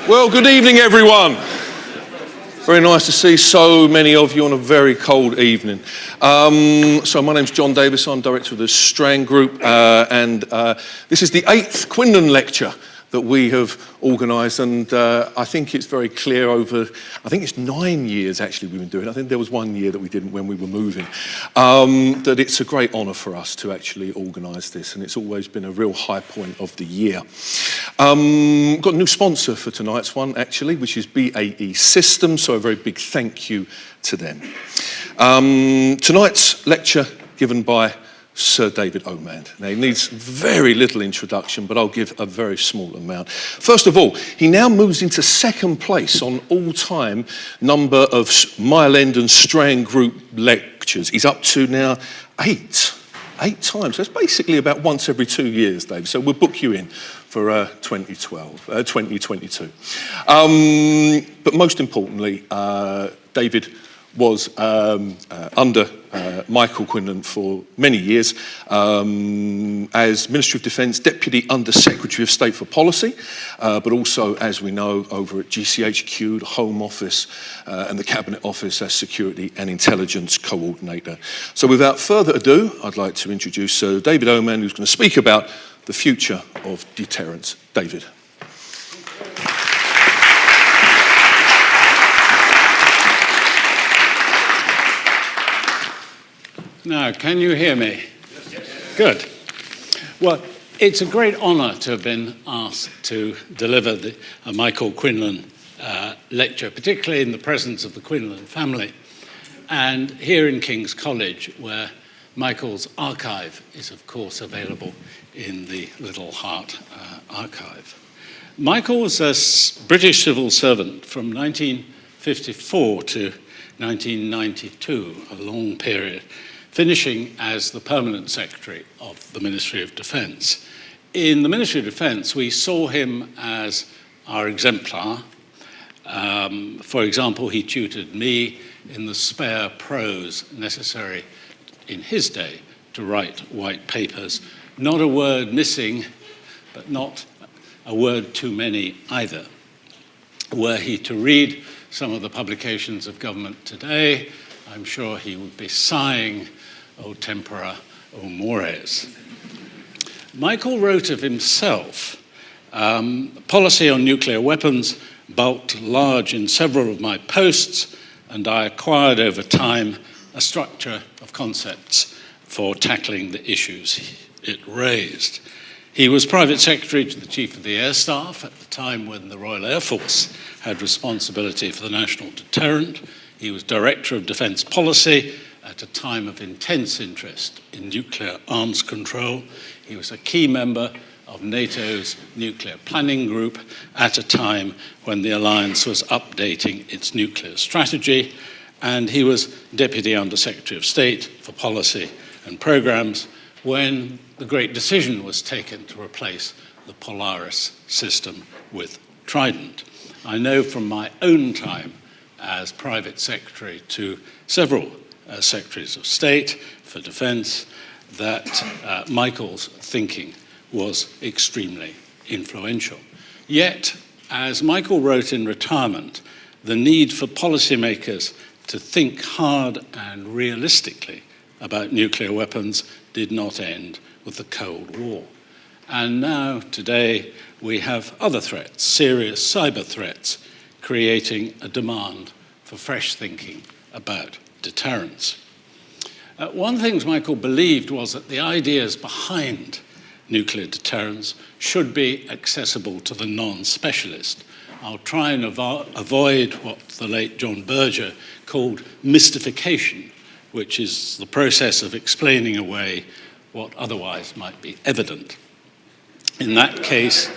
Well, good evening, everyone. Very nice to see so many of you on a very cold evening. So my name's John Davis. I'm director of the Strand Group, and this is the 8th Quinlan lecture that we have organised, and I think it's very clear over, I think it's 9 years actually we've been doing it. I think there was 1 year that we didn't when we were moving, that it's a great honour for us to actually organise this, and it's always been a real high point of the year. Got a new sponsor for tonight's one actually, which is BAE Systems, so a very big thank you to them. Tonight's lecture given by Sir David Omand. Now, he needs very little introduction, but I'll give a very small amount. First of all, he now moves into second place on all-time number of Mile End and Strand Group lectures. He's up to now 8 times. That's basically about once every 2 years, Dave. So we'll book you in for 2022. But most importantly, David was under Michael Quinlan for many years as Ministry of Defence Deputy Under Secretary of State for Policy, but also, as we know, over at GCHQ, the Home Office and the Cabinet Office as Security and Intelligence Coordinator. So without further ado, I'd like to introduce Sir David Omand, who's going to speak about the future of deterrence. David. Now, can you hear me? Yes. Good. Well, it's a great honour to have been asked to deliver the Michael Quinlan lecture, particularly in the presence of the Quinlan family, and here in King's College, where Michael's archive is, of course, available in the Little Heart archive. Michael was a British civil servant from 1954 to 1992, a long period, finishing as the permanent secretary of the Ministry of Defence. In the Ministry of Defence, we saw him as our exemplar. For example, he tutored me in the spare prose necessary in his day to write white papers. Not a word missing, but not a word too many either. Were he to read some of the publications of government today, I'm sure he would be sighing, "O tempora, O mores." Michael wrote of himself, policy on nuclear weapons bulked large in several of my posts, and I acquired over time a structure of concepts for tackling the issues it raised. He was private secretary to the Chief of the Air Staff at the time when the Royal Air Force had responsibility for the national deterrent. He was director of defence policy at a time of intense interest in nuclear arms control. He was a key member of NATO's nuclear planning group at a time when the alliance was updating its nuclear strategy, and he was Deputy Under Secretary of State for Policy and Programmes when the great decision was taken to replace the Polaris system with Trident. I know from my own time as private secretary to several secretaries of state for defence that Michael's thinking was extremely influential. Yet, as Michael wrote in retirement, the need for policymakers to think hard and realistically about nuclear weapons did not end with the Cold War. And now, today, we have other threats, serious cyber threats, creating a demand for fresh thinking about deterrence. One of the things Michael believed was that the ideas behind nuclear deterrence should be accessible to the non-specialist. I'll try and avoid what the late John Berger called mystification, which is the process of explaining away what otherwise might be evident. In that case,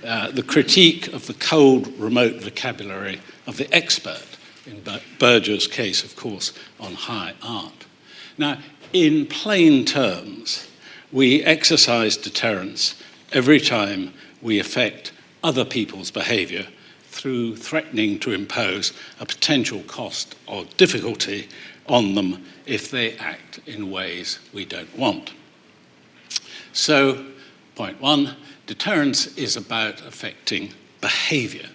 the critique of the cold, remote vocabulary of the expert, in Berger's case, of course, on high art. Now, in plain terms, we exercise deterrence every time we affect other people's behaviour through threatening to impose a potential cost or difficulty on them if they act in ways we don't want. So, point one, deterrence is about affecting behaviour.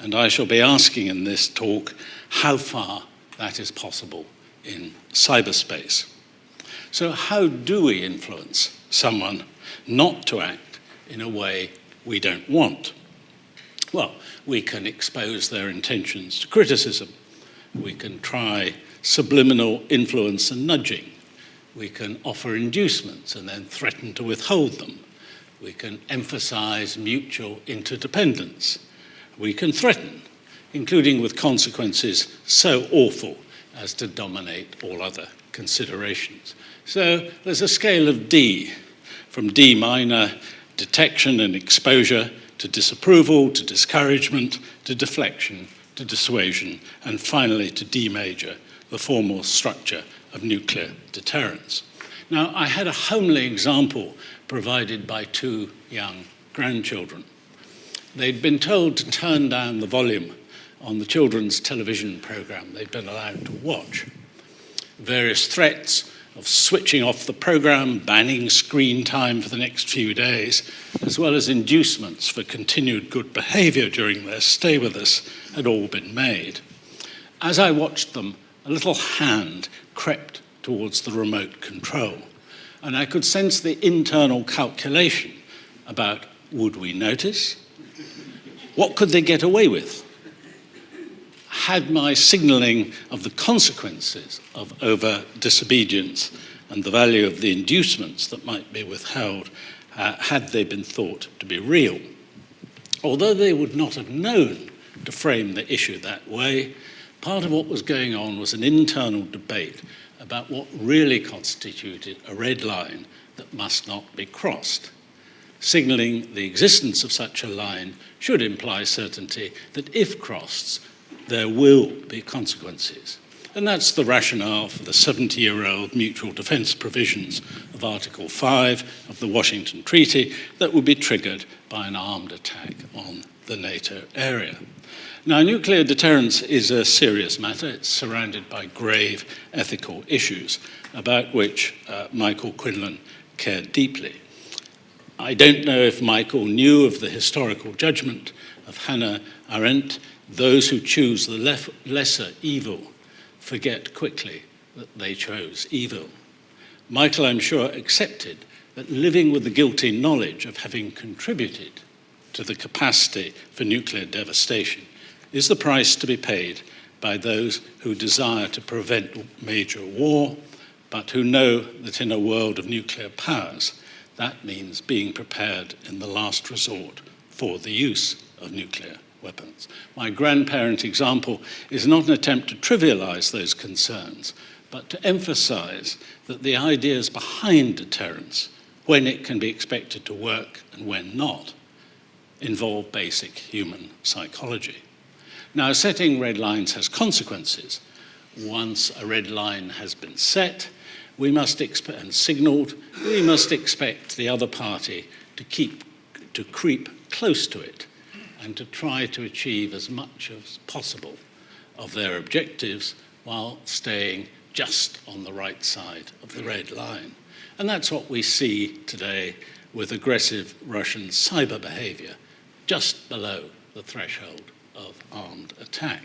And I shall be asking in this talk how far that is possible in cyberspace. So how do we influence someone not to act in a way we don't want? Well, we can expose their intentions to criticism. We can try subliminal influence and nudging. We can offer inducements and then threaten to withhold them. We can emphasize mutual interdependence. We can threaten, including with consequences so awful as to dominate all other considerations. So there's a scale of D, from D minor, detection and exposure, to disapproval, to discouragement, to deflection, to dissuasion, and finally to D major, the formal structure of nuclear deterrence. Now, I had a homely example provided by two young grandchildren. They'd been told to turn down the volume on the children's television program they'd been allowed to watch. Various threats of switching off the program, banning screen time for the next few days, as well as inducements for continued good behavior during their stay with us, had all been made. As I watched them, a little hand crept towards the remote control, and I could sense the internal calculation about, would we notice? What could they get away with? Had my signalling of the consequences of over disobedience and the value of the inducements that might be withheld, had they been thought to be real? Although they would not have known to frame the issue that way, part of what was going on was an internal debate about what really constituted a red line that must not be crossed. Signalling the existence of such a line should imply certainty that if crossed, there will be consequences. And that's the rationale for the 70-year-old mutual defense provisions of Article 5 of the Washington Treaty that would be triggered by an armed attack on the NATO area. Now, nuclear deterrence is a serious matter. It's surrounded by grave ethical issues about which Michael Quinlan cared deeply. I don't know if Michael knew of the historical judgment of Hannah Arendt: those who choose the lesser evil forget quickly that they chose evil. Michael, I'm sure, accepted that living with the guilty knowledge of having contributed to the capacity for nuclear devastation is the price to be paid by those who desire to prevent major war, but who know that in a world of nuclear powers, that means being prepared in the last resort for the use of nuclear weapons. My grandparent example is not an attempt to trivialize those concerns, but to emphasize that the ideas behind deterrence, when it can be expected to work and when not, involve basic human psychology. Now, setting red lines has consequences. Once a red line has been set, we must expect the other party to creep close to it and to try to achieve as much as possible of their objectives while staying just on the right side of the red line. And that's what we see today with aggressive Russian cyber behavior, just below the threshold of armed attack.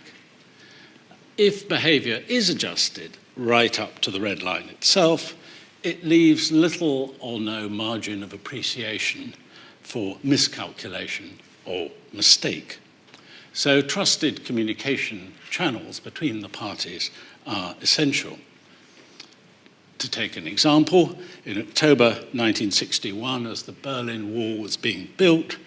If behavior is adjusted right up to the red line itself, it leaves little or no margin of appreciation for miscalculation or mistake. So trusted communication channels between the parties are essential. To take an example, in October 1961, as the Berlin Wall was being built,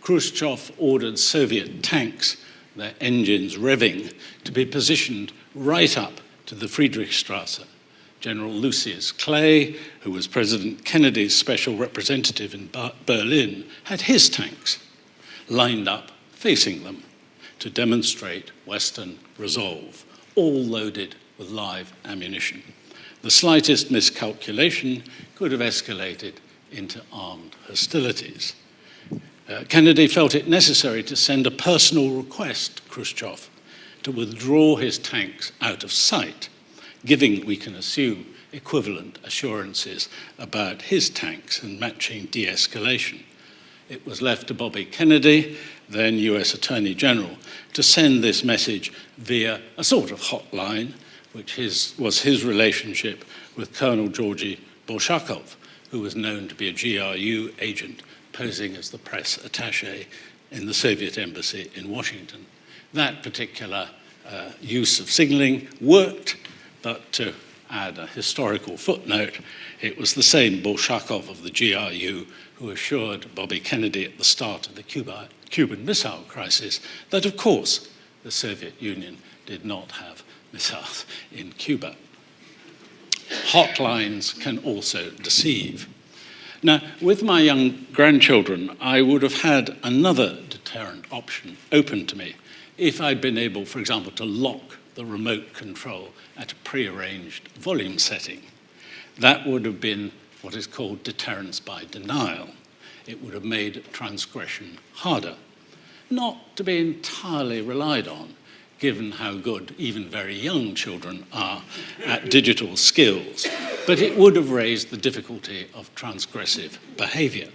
Khrushchev ordered Soviet tanks, their engines revving, to be positioned right up to the Friedrichstrasse. General Lucius Clay, who was President Kennedy's special representative in Berlin, had his tanks lined up facing them to demonstrate Western resolve, all loaded with live ammunition. The slightest miscalculation could have escalated into armed hostilities. Kennedy felt it necessary to send a personal request to Khrushchev to withdraw his tanks out of sight, giving, we can assume, equivalent assurances about his tanks and matching de-escalation. It was left to Bobby Kennedy then US Attorney General, to send this message via a sort of hotline, which was his relationship with Colonel Georgy Bolshakov, who was known to be a GRU agent posing as the press attaché in the Soviet embassy in Washington. That particular use of signaling worked, but to add a historical footnote, it was the same Bolshakov of the GRU who assured Bobby Kennedy at the start of the Cuban Missile Crisis that, of course, the Soviet Union did not have missiles in Cuba. Hotlines can also deceive. Now, with my young grandchildren, I would have had another deterrent option open to me if I'd been able, for example, to lock the remote control at a prearranged volume setting. That would have been what is called deterrence by denial. It would have made transgression harder, not to be entirely relied on, given how good even very young children are at digital skills, but it would have raised the difficulty of transgressive behavior.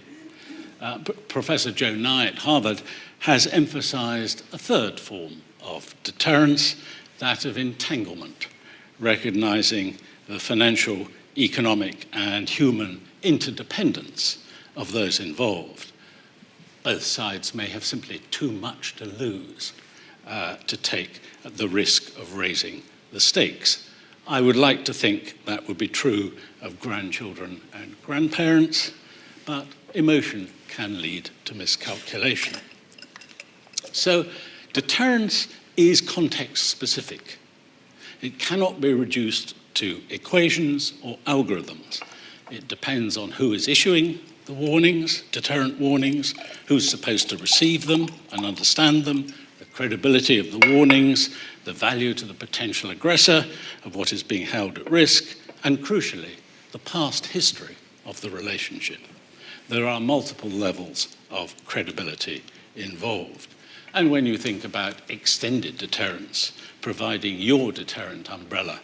Professor Joe Nye at Harvard has emphasized a third form of deterrence, that of entanglement, recognizing the financial, economic, and human interdependence of those involved. Both sides may have simply too much to lose to take the risk of raising the stakes. I would like to think that would be true of grandchildren and grandparents, but emotion can lead to miscalculation. So deterrence is context-specific. It cannot be reduced to equations or algorithms. It depends on who is issuing the warnings, deterrent warnings, who's supposed to receive them and understand them, the credibility of the warnings, the value to the potential aggressor of what is being held at risk, and crucially, the past history of the relationship. There are multiple levels of credibility involved. And when you think about extended deterrence, providing your deterrent umbrella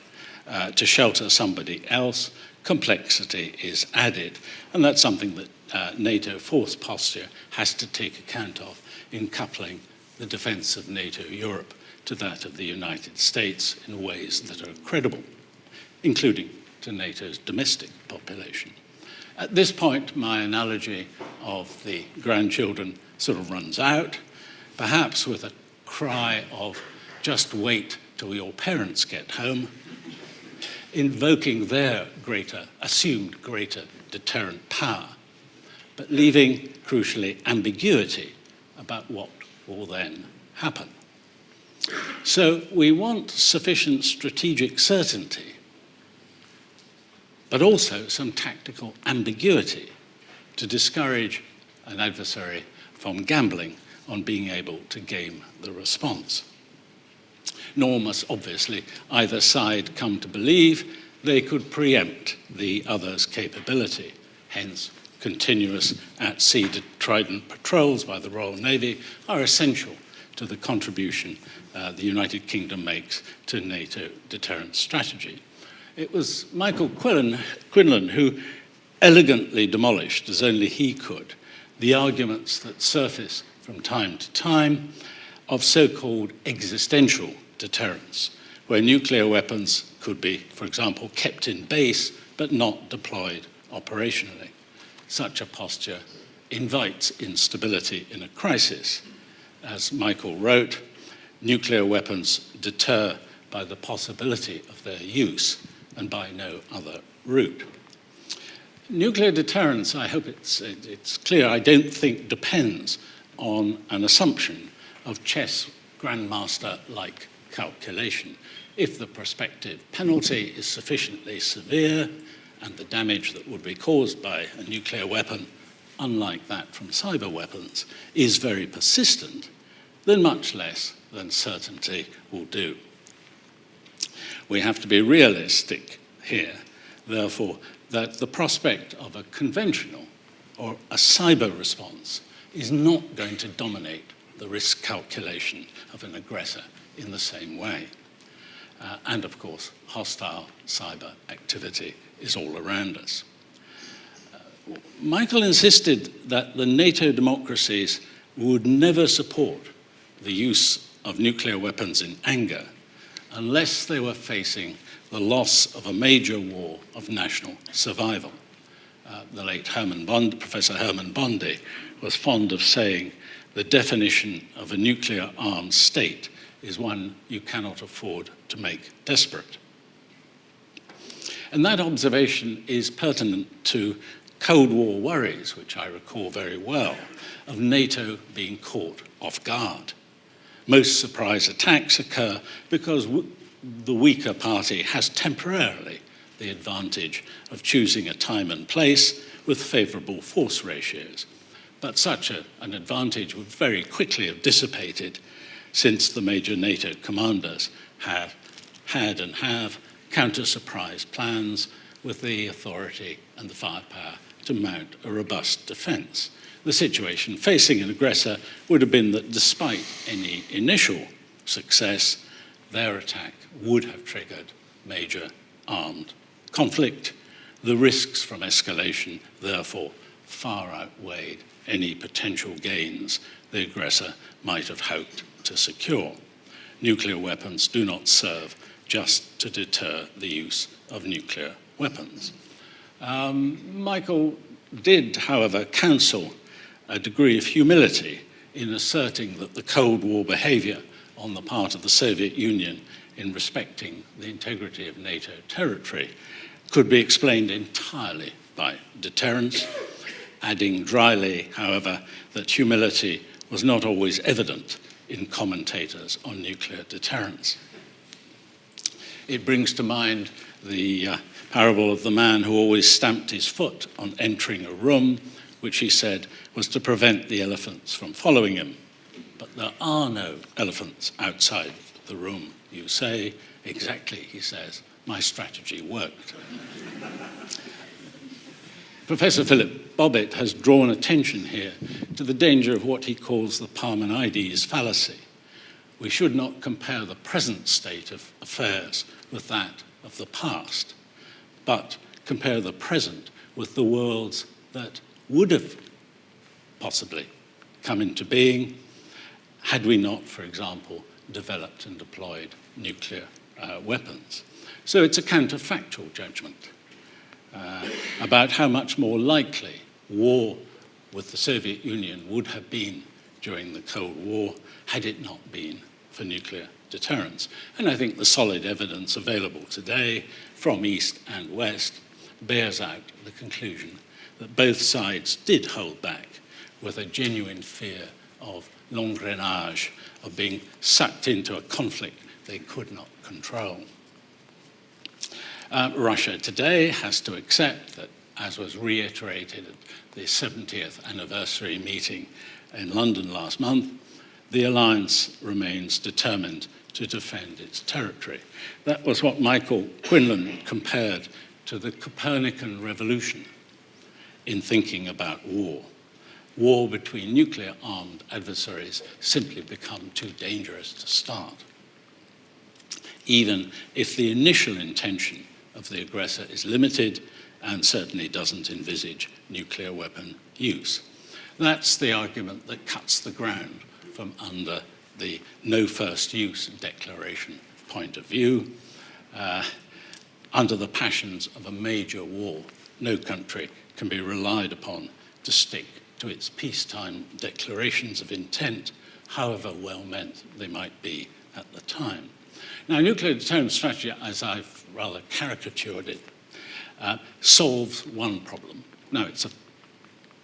to shelter somebody else, complexity is added. And that's something that NATO force posture has to take account of in coupling the defense of NATO Europe to that of the United States in ways that are credible, including to NATO's domestic population. At this point, my analogy of the grandchildren sort of runs out, perhaps with a cry of just wait till your parents get home, invoking their assumed greater deterrent power, but leaving, crucially, ambiguity about what will then happen. So we want sufficient strategic certainty, but also some tactical ambiguity to discourage an adversary from gambling on being able to game the response. Nor must, obviously, either side come to believe they could preempt the other's capability. Hence, continuous at-sea Trident patrols by the Royal Navy are essential to the contribution the United Kingdom makes to NATO deterrence strategy. It was Michael Quinlan who elegantly demolished, as only he could, the arguments that surface from time to time of so-called existential deterrence, where nuclear weapons could be, for example, kept in base but not deployed operationally. Such a posture invites instability in a crisis. As Michael wrote, nuclear weapons deter by the possibility of their use and by no other route. Nuclear deterrence, I hope it's clear, I don't think depends on an assumption of chess grandmaster-like calculation. If the prospective penalty is sufficiently severe and the damage that would be caused by a nuclear weapon, unlike that from cyber weapons, is very persistent, then much less than certainty will do. We have to be realistic here, therefore, that the prospect of a conventional or a cyber response is not going to dominate the risk calculation of an aggressor in the same way. And of course, hostile cyber activity is all around us. Michael insisted that the NATO democracies would never support the use of nuclear weapons in anger unless they were facing the loss of a major war of national survival. The late Professor Hermann Bondi was fond of saying, the definition of a nuclear-armed state is one you cannot afford to make desperate. And that observation is pertinent to Cold War worries, which I recall very well, of NATO being caught off guard. Most surprise attacks occur because the weaker party has temporarily the advantage of choosing a time and place with favorable force ratios. But such an advantage would very quickly have dissipated since the major NATO commanders have had and have counter-surprise plans with the authority and the firepower to mount a robust defense. The situation facing an aggressor would have been that despite any initial success, their attack would have triggered major armed conflict. The risks from escalation, therefore, far outweighed any potential gains the aggressor might have hoped to secure. Nuclear weapons do not serve just to deter the use of nuclear weapons. Michael did, however, counsel a degree of humility in asserting that the Cold War behavior on the part of the Soviet Union in respecting the integrity of NATO territory could be explained entirely by deterrence, adding dryly, however, that humility was not always evident in commentators on nuclear deterrence. It brings to mind the parable of the man who always stamped his foot on entering a room, which he said was to prevent the elephants from following him. But there are no elephants outside the room, you say. Exactly, he says, my strategy worked. Professor Philip Bobbitt has drawn attention here to the danger of what he calls the Parmen IDs fallacy. We should not compare the present state of affairs with that of the past, but compare the present with the worlds that would have possibly come into being had we not, for example, developed and deployed nuclear weapons. So it's a counterfactual judgment about how much more likely war with the Soviet Union would have been during the Cold War had it not been for nuclear deterrence. And I think the solid evidence available today from East and West bears out the conclusion that both sides did hold back with a genuine fear of l'engrenage, of being sucked into a conflict they could not control. Russia today has to accept that, as was reiterated at the 70th anniversary meeting in London last month, the alliance remains determined to defend its territory. That was what Michael Quinlan compared to the Copernican revolution in thinking about war. War between nuclear-armed adversaries simply become too dangerous to start, even if the initial intention of the aggressor is limited and certainly doesn't envisage nuclear weapon use. That's the argument that cuts the ground from under the no first use declaration point of view. Under the passions of a major war, no country can be relied upon to stick to its peacetime declarations of intent, however well meant they might be at the time. Now, nuclear deterrence strategy, as I've rather caricatured it, solves one problem. Now, it's a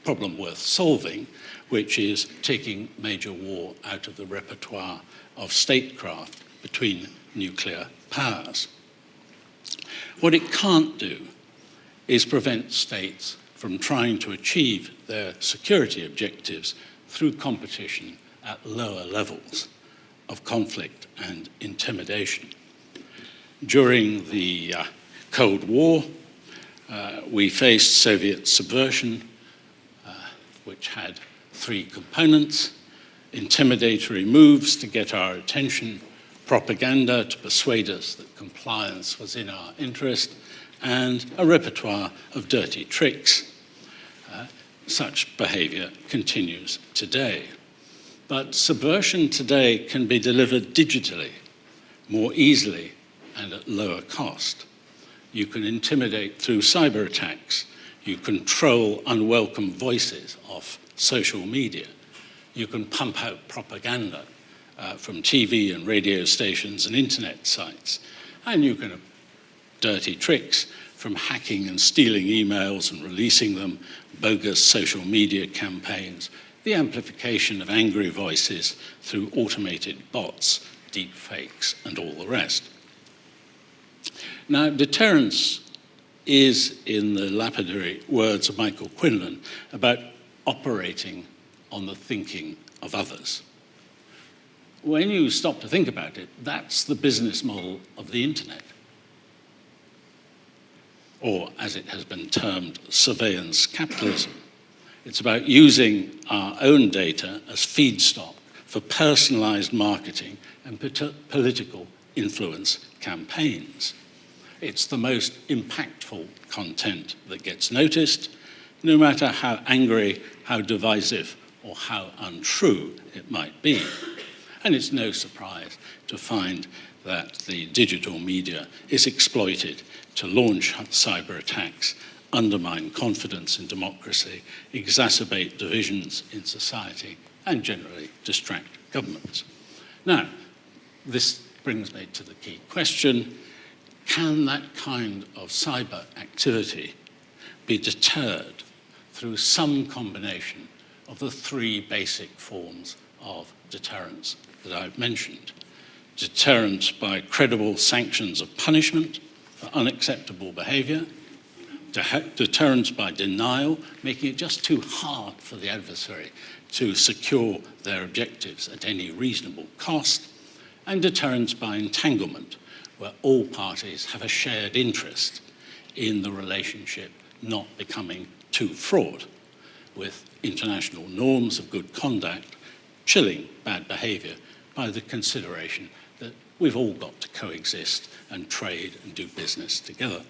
problem worth solving, which is taking major war out of the repertoire of statecraft between nuclear powers. What it can't do is prevent states from trying to achieve their security objectives through competition at lower levels of conflict and intimidation. During the Cold War, we faced Soviet subversion, which had three components: intimidatory moves to get our attention, propaganda to persuade us that compliance was in our interest, and a repertoire of dirty tricks. Such behavior continues today. But subversion today can be delivered digitally, more easily, and at lower cost. You can intimidate through cyber attacks. You control unwelcome voices off social media. You can pump out propaganda from TV and radio stations and internet sites. And you can have dirty tricks from hacking and stealing emails and releasing them, bogus social media campaigns, the amplification of angry voices through automated bots, deep fakes, and all the rest. Now, deterrence is, in the lapidary words of Michael Quinlan, about operating on the thinking of others. When you stop to think about it, that's the business model of the internet. Or, as it has been termed, surveillance capitalism. It's about using our own data as feedstock for personalized marketing and political influence campaigns. It's the most impactful content that gets noticed, no matter how angry, how divisive, or how untrue it might be. And it's no surprise to find that the digital media is exploited to launch cyber attacks, undermine confidence in democracy, exacerbate divisions in society, and generally distract governments. Now, this brings me to the key question: can that kind of cyber activity be deterred through some combination of the three basic forms of deterrence that I've mentioned? Deterrence by credible sanctions of punishment for unacceptable behavior, deterrence by denial, making it just too hard for the adversary to secure their objectives at any reasonable cost, and deterrence by entanglement, where all parties have a shared interest in the relationship not becoming too fraught, with international norms of good conduct chilling bad behavior by the consideration that we've all got to coexist and trade and do business together.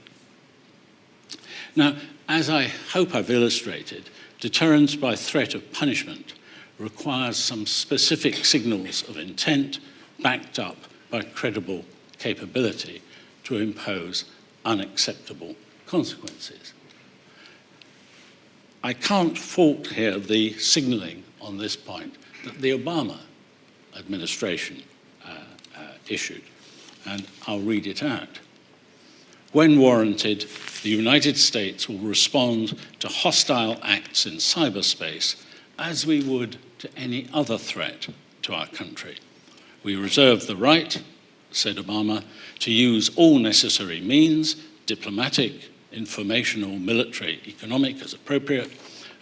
Now, as I hope I've illustrated, deterrence by threat of punishment requires some specific signals of intent backed up by credible capability to impose unacceptable consequences. I can't fault here the signaling on this point that the Obama administration issued, and I'll read it out. When warranted, the United States will respond to hostile acts in cyberspace as we would to any other threat to our country. We reserve the right, said Obama, to use all necessary means, diplomatic, informational, military, economic, as appropriate,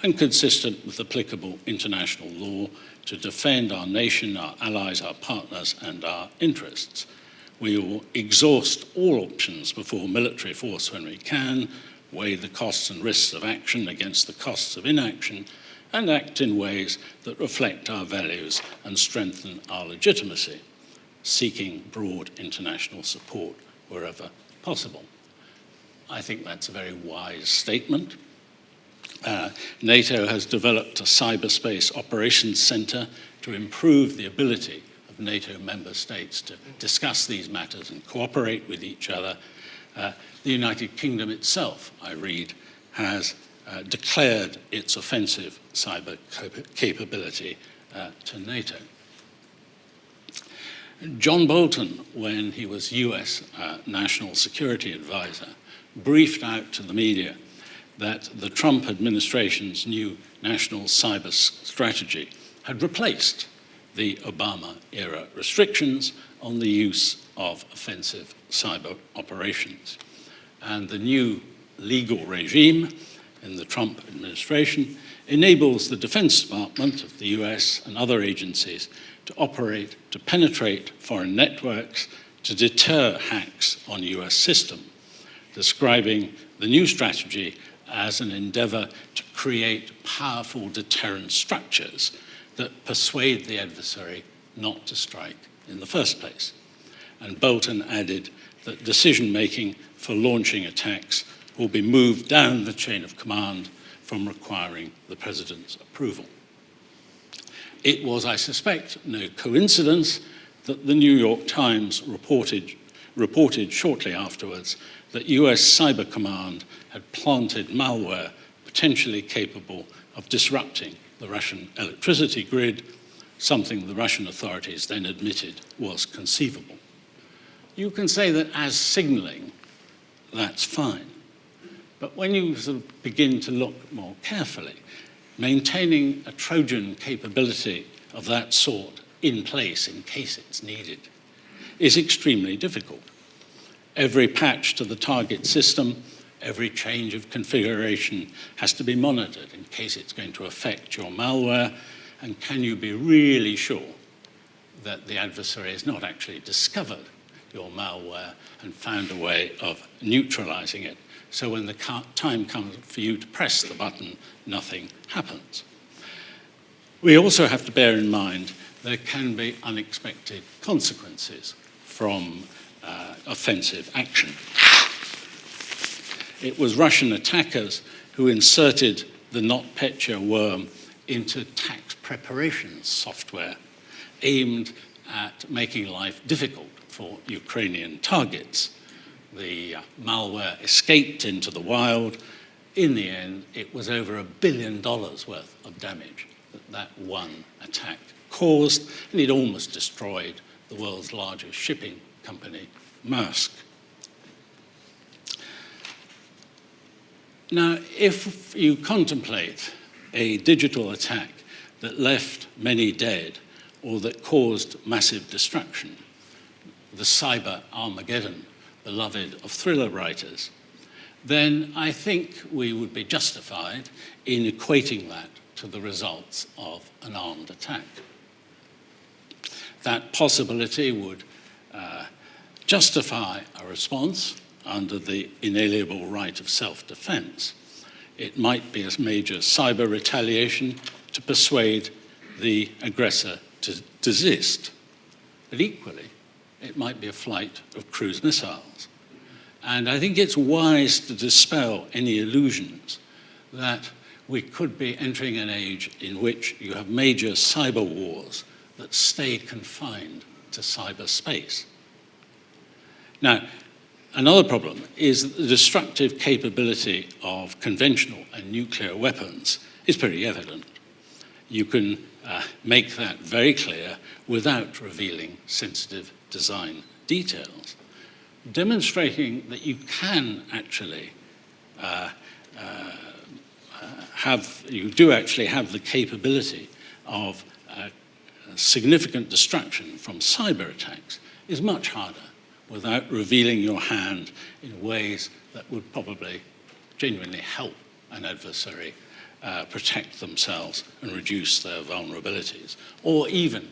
and consistent with applicable international law, to defend our nation, our allies, our partners, and our interests. We will exhaust all options before military force when we can, weigh the costs and risks of action against the costs of inaction, and act in ways that reflect our values and strengthen our legitimacy, seeking broad international support wherever possible. I think that's a very wise statement. NATO has developed a cyberspace operations center to improve the ability of NATO member states to discuss these matters and cooperate with each other. The United Kingdom itself, I read, has declared its offensive cyber capability to NATO. John Bolton, when he was US National Security Advisor, briefed out to the media that the Trump administration's new national cyber strategy had replaced the Obama-era restrictions on the use of offensive cyber operations. And the new legal regime in the Trump administration enables the Defense Department of the US and other agencies to operate, to penetrate foreign networks, to deter hacks on US systems, describing the new strategy as an endeavor to create powerful deterrent structures that persuade the adversary not to strike in the first place. And Bolton added that decision-making for launching attacks will be moved down the chain of command from requiring the president's approval. It was, I suspect, no coincidence that the New York Times reported shortly afterwards that US Cyber Command had planted malware potentially capable of disrupting the Russian electricity grid, something the Russian authorities then admitted was conceivable. You can say that as signaling, that's fine. But when you sort of begin to look more carefully, maintaining a Trojan capability of that sort in place in case it's needed is extremely difficult. Every patch to the target system, every change of configuration has to be monitored in case it's going to affect your malware. And can you be really sure that the adversary has not actually discovered your malware and found a way of neutralizing it, so when the time comes for you to press the button, nothing happens? We also have to bear in mind there can be unexpected consequences from offensive action. It was Russian attackers who inserted the NotPetya worm into tax preparation software aimed at making life difficult for Ukrainian targets. The malware escaped into the wild. In the end, it was over $1 billion worth of damage that one attack caused, and it almost destroyed the world's largest shipping company, Maersk. Now, if you contemplate a digital attack that left many dead or that caused massive destruction, the cyber Armageddon, beloved of thriller writers, then I think we would be justified in equating that to the results of an armed attack. That possibility would justify a response under the inalienable right of self-defense. It might be a major cyber retaliation to persuade the aggressor to desist. But equally, it might be a flight of cruise missiles. And I think it's wise to dispel any illusions that we could be entering an age in which you have major cyber wars that stay confined to cyberspace. Now, another problem is that the destructive capability of conventional and nuclear weapons is pretty evident. You can make that very clear without revealing sensitive design details, demonstrating that you can actually you do actually have the capability of significant destruction from cyber attacks is much harder without revealing your hand in ways that would probably genuinely help an adversary protect themselves and reduce their vulnerabilities. Or even,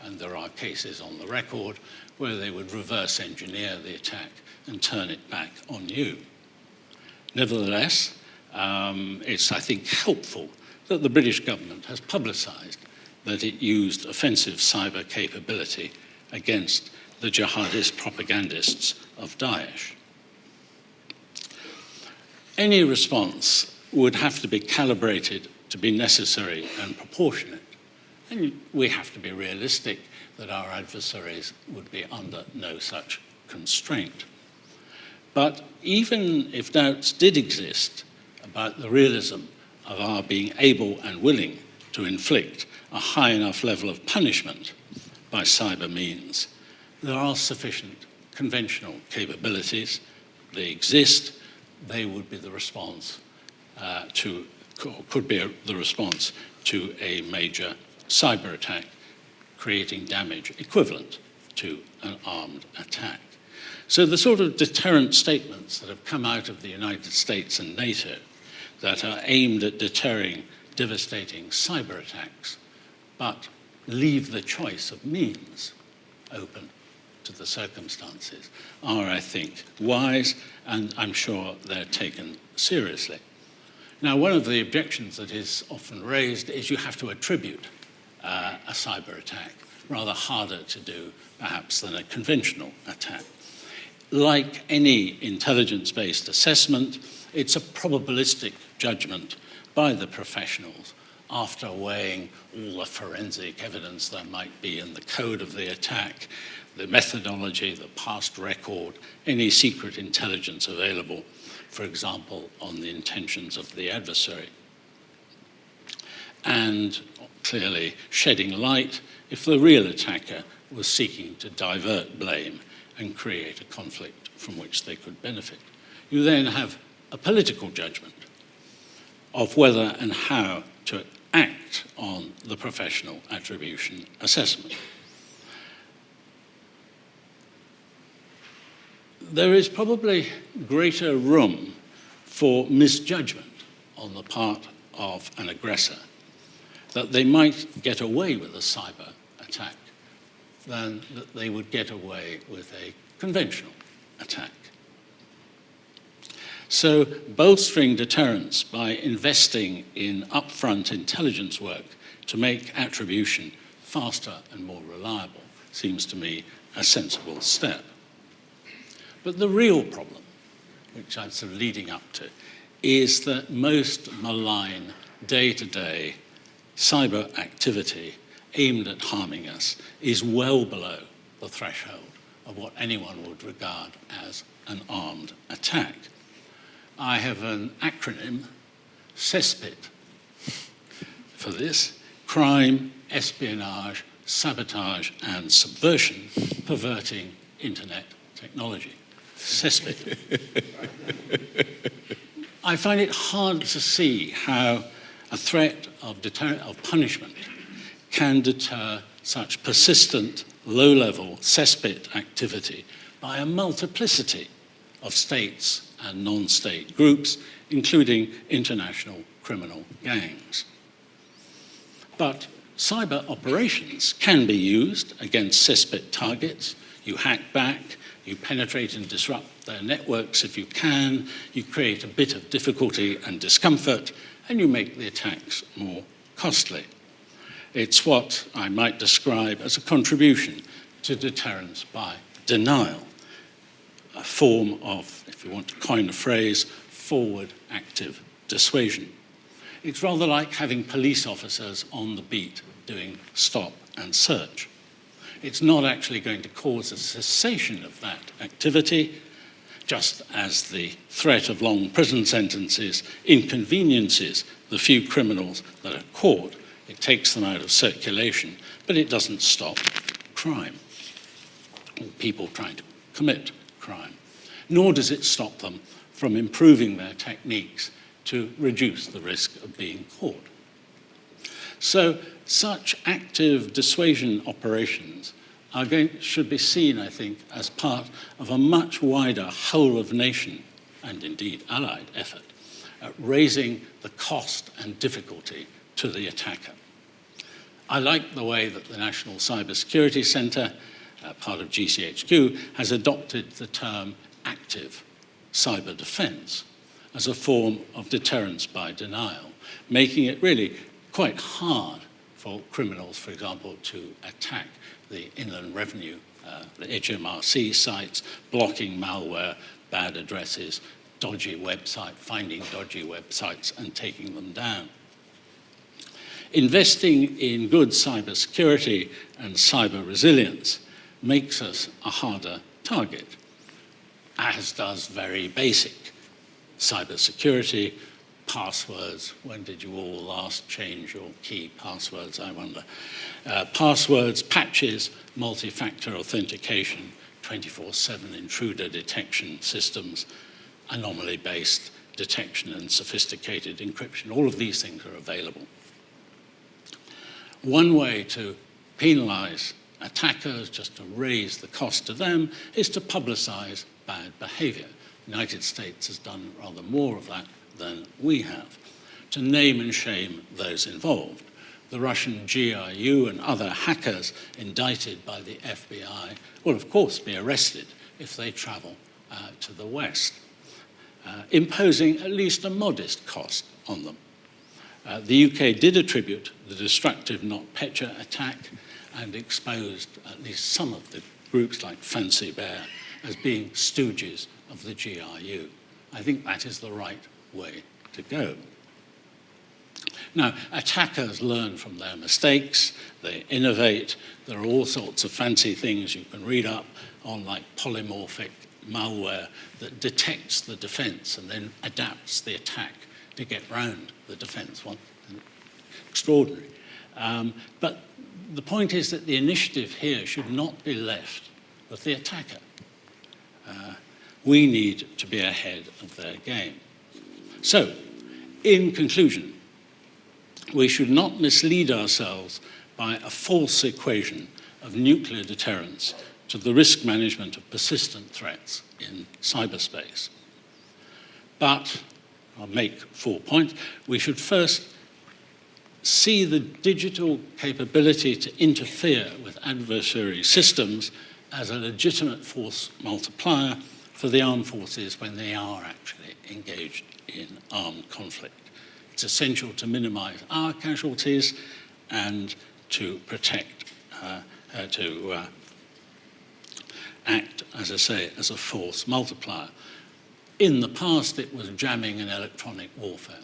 and there are cases on the record, where they would reverse engineer the attack and turn it back on you. Nevertheless, it's, I think, helpful that the British government has publicised that it used offensive cyber capability against the jihadist propagandists of Daesh. Any response would have to be calibrated to be necessary and proportionate. And we have to be realistic that our adversaries would be under no such constraint. But even if doubts did exist about the realism of our being able and willing to inflict a high enough level of punishment by cyber means, there are sufficient conventional capabilities. They exist. They would be the response could be the response to a major cyber attack, creating damage equivalent to an armed attack. So the sort of deterrent statements that have come out of the United States and NATO that are aimed at deterring devastating cyber attacks, but leave the choice of means open to the circumstances, are, I think, wise, and I'm sure they're taken seriously. Now, one of the objections that is often raised is you have to attribute a cyber attack, rather harder to do, perhaps, than a conventional attack. Like any intelligence-based assessment, it's a probabilistic judgment by the professionals after weighing all the forensic evidence there might be in the code of the attack, the methodology, the past record, any secret intelligence available, for example, on the intentions of the adversary. And clearly shedding light if the real attacker was seeking to divert blame and create a conflict from which they could benefit. You then have a political judgment of whether and how to act on the professional attribution assessment. There is probably greater room for misjudgment on the part of an aggressor, that they might get away with a cyber attack than that they would get away with a conventional attack. So bolstering deterrence by investing in upfront intelligence work to make attribution faster and more reliable seems to me a sensible step. But the real problem, which I'm sort of leading up to, is that most malign day-to-day cyber activity aimed at harming us is well below the threshold of what anyone would regard as an armed attack. I have an acronym, CESPIT, for this: crime, espionage, sabotage, and subversion, perverting internet technology. CESPIT. I find it hard to see how a threat of punishment can deter such persistent, low-level CESPIT activity by a multiplicity of states and non-state groups, including international criminal gangs. But cyber operations can be used against CESPIT targets. You hack back, you penetrate and disrupt their networks if you can, you create a bit of difficulty and discomfort, and you make the attacks more costly. It's what I might describe as a contribution to deterrence by denial, a form of, if you want to coin a phrase, forward active dissuasion. It's rather like having police officers on the beat doing stop and search. It's not actually going to cause a cessation of that activity, just as the threat of long prison sentences inconveniences the few criminals that are caught. It takes them out of circulation, but it doesn't stop crime, or people trying to commit crime. Nor does it stop them from improving their techniques to reduce the risk of being caught. So such active dissuasion operations should be seen, I think, as part of a much wider whole-of-nation, and indeed allied, effort at raising the cost and difficulty to the attacker. I like the way that the National Cybersecurity Centre, part of GCHQ, has adopted the term active cyber defence as a form of deterrence by denial, making it really quite hard for criminals, for example, to attack the Inland Revenue, the HMRC sites, blocking malware, bad addresses, dodgy website, finding dodgy websites and taking them down. Investing in good cyber security and cyber resilience makes us a harder target, as does very basic cyber security, passwords. When did you all last change your key passwords, I wonder? Passwords, patches, multi-factor authentication, 24/7 intruder detection systems, anomaly-based detection and sophisticated encryption. All of these things are available. One way to penalize attackers, just to raise the cost to them, is to publicize bad behavior. The United States has done rather more of that than we have, to name and shame those involved. The Russian GRU and other hackers indicted by the FBI will, of course, be arrested if they travel to the West, imposing at least a modest cost on them. The UK did attribute the destructive NotPetya attack and exposed at least some of the groups like Fancy Bear as being stooges of the GRU. I think that is the right way to go. Now, attackers learn from their mistakes, they innovate. There are all sorts of fancy things you can read up on, like polymorphic malware that detects the defense and then adapts the attack to get round the defense. Extraordinary. But the point is that the initiative here should not be left with the attacker. We need to be ahead of their game. So, in conclusion, we should not mislead ourselves by a false equation of nuclear deterrence to the risk management of persistent threats in cyberspace. But, I'll make 4 points, we should first see the digital capability to interfere with adversary systems as a legitimate force multiplier for the armed forces when they are actually engaged in armed conflict. It's essential to minimize our casualties and to protect, to act, as I say, as a force multiplier. In the past, it was jamming and electronic warfare.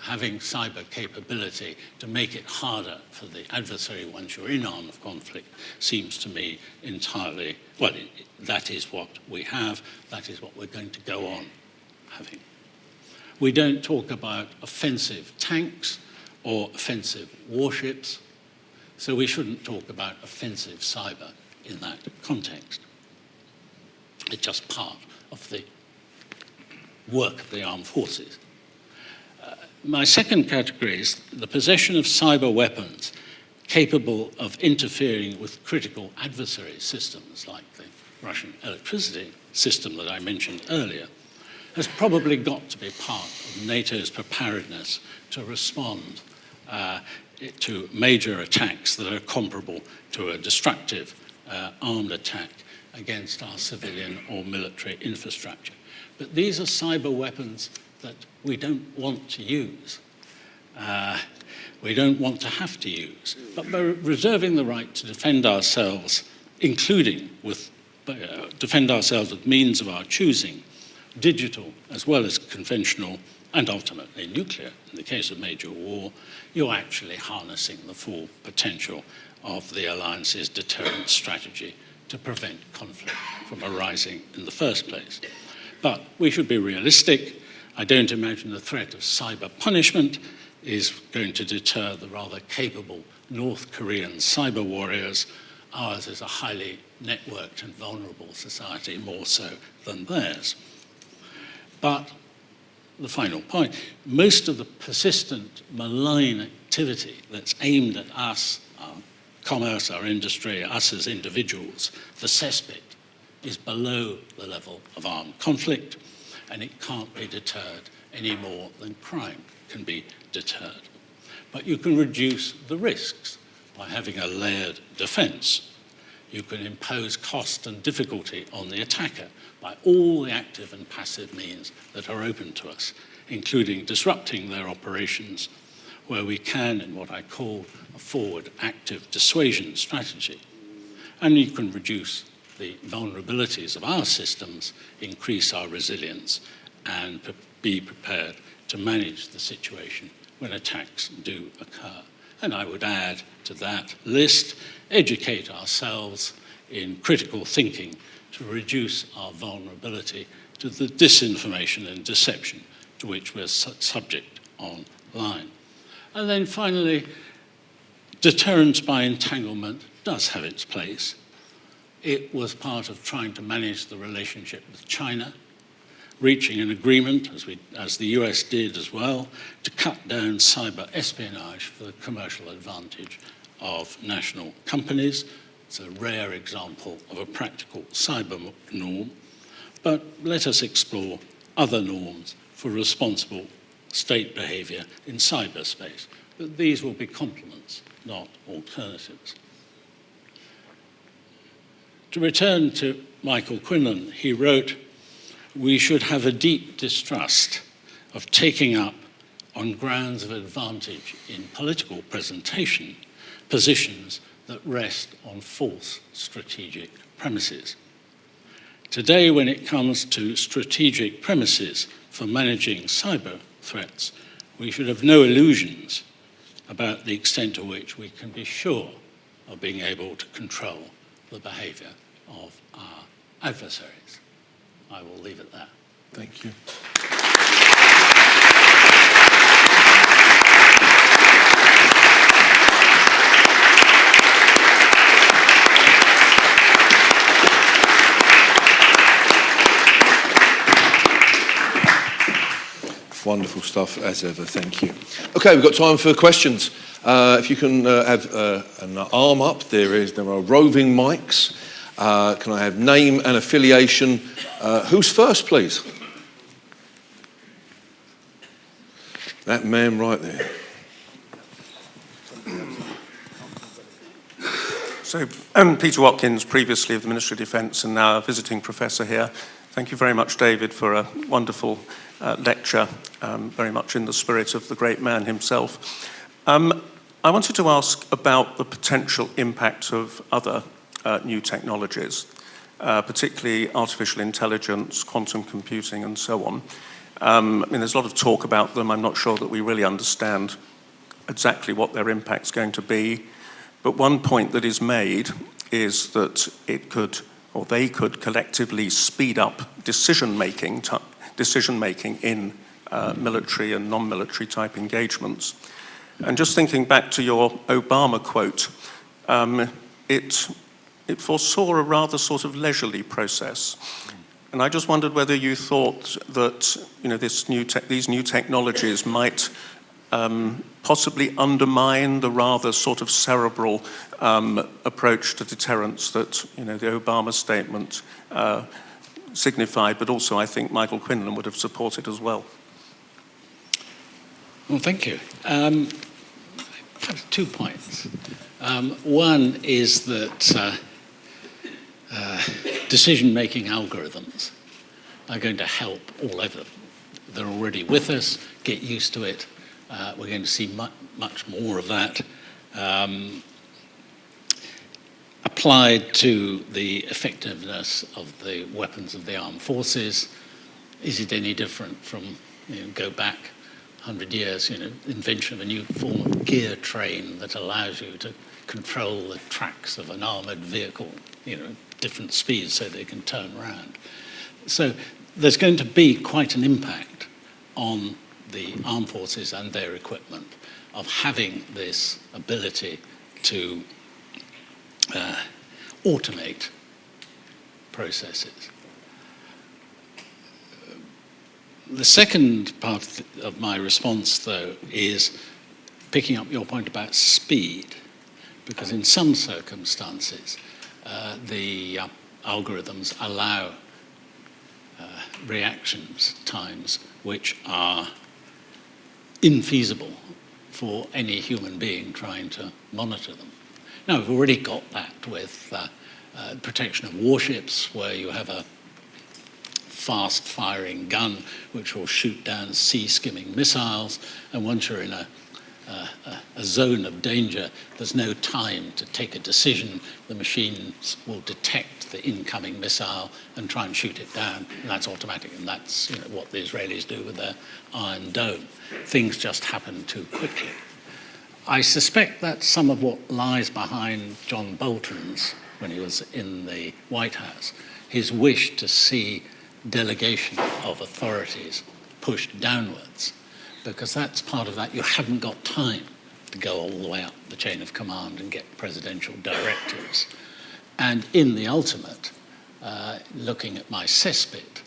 Having cyber capability to make it harder for the adversary once you're in armed conflict seems to me entirely, well, that is what we have, that is what we're going to go on having. We don't talk about offensive tanks or offensive warships, so we shouldn't talk about offensive cyber in that context. It's just part of the work of the armed forces. My second category is the possession of cyber weapons capable of interfering with critical adversary systems like the Russian electricity system that I mentioned earlier, has probably got to be part of NATO's preparedness to respond to major attacks that are comparable to a destructive armed attack against our civilian or military infrastructure. But these are cyber weapons that we don't want to use. We don't want to have to use. But by reserving the right to defend ourselves, including with defend ourselves with means of our choosing, digital as well as conventional, and ultimately nuclear, in the case of major war, you're actually harnessing the full potential of the alliance's deterrence strategy to prevent conflict from arising in the first place. But we should be realistic. I don't imagine the threat of cyber punishment is going to deter the rather capable North Korean cyber warriors. Ours is a highly networked and vulnerable society, more so than theirs. But the final point, most of the persistent malign activity that's aimed at us, our commerce, our industry, us as individuals, the cesspit, is below the level of armed conflict, and it can't be deterred any more than crime can be deterred. But you can reduce the risks by having a layered defense. You can impose cost and difficulty on the attacker by all the active and passive means that are open to us, including disrupting their operations where we can in what I call a forward active dissuasion strategy. And you can reduce the vulnerabilities of our systems, increase our resilience, and be prepared to manage the situation when attacks do occur. And I would add to that list, educate ourselves in critical thinking to reduce our vulnerability to the disinformation and deception to which we're subject online. And then finally, deterrence by entanglement does have its place. It was part of trying to manage the relationship with China, reaching an agreement, as the US did as well, to cut down cyber espionage for the commercial advantage of national companies. It's a rare example of a practical cyber norm. But let us explore other norms for responsible state behavior in cyberspace. But these will be complements, not alternatives. To return to Michael Quinlan, he wrote, "We should have a deep distrust of taking up, on grounds of advantage in political presentation, positions that rest on false strategic premises. Today, when it comes to strategic premises for managing cyber threats, we should have no illusions about the extent to which we can be sure of being able to control the behavior of our adversaries. I will leave it there. Thank you. Wonderful stuff, as ever. Thank you. Okay, we've got time for questions. If you can have an arm up, there are roving mics. Can I have name and affiliation? Who's first, please? That man right there. So, Peter Watkins, previously of the Ministry of Defence and now a visiting professor here. Thank you very much, David, for a wonderful lecture, very much in the spirit of the great man himself. I wanted to ask about the potential impact of other new technologies, particularly artificial intelligence, quantum computing, and so on. I mean, there's a lot of talk about them. I'm not sure that we really understand exactly what their impact's going to be. But one point that is made is that it could, or they could collectively speed up decision-making in military and non-military type engagements. And just thinking back to your Obama quote, it foresaw a rather sort of leisurely process. And I just wondered whether you thought that these new technologies might possibly undermine the rather sort of cerebral approach to deterrence that the Obama statement signified, but also I think Michael Quinlan would have supported as well. Well, thank you. 2 points. One is that decision-making algorithms are going to help all over. They're already with us. Get used to it. We're going to see much more of that applied to the effectiveness of the weapons of the armed forces. Is it any different from, go back 100 years, invention of a new form of gear train that allows you to control the tracks of an armored vehicle, different speeds so they can turn around. So there's going to be quite an impact on the armed forces and their equipment of having this ability to automate processes. The second part of my response, though, is picking up your point about speed, because in some circumstances, the algorithms allow reactions times which are infeasible for any human being trying to monitor them. Now, we've already got that with protection of warships, where you have a fast-firing gun which will shoot down sea-skimming missiles, and once you're in a zone of danger, there's no time to take a decision. The machines will detect the incoming missile and try and shoot it down, and that's automatic, and that's what the Israelis do with their Iron Dome. Things just happen too quickly. I suspect that's some of what lies behind John Bolton's, when he was in the White House, his wish to see delegation of authorities pushed downwards, because that's part of that. You haven't got time to go all the way up the chain of command and get presidential directives. And in the ultimate, looking at my cesspit,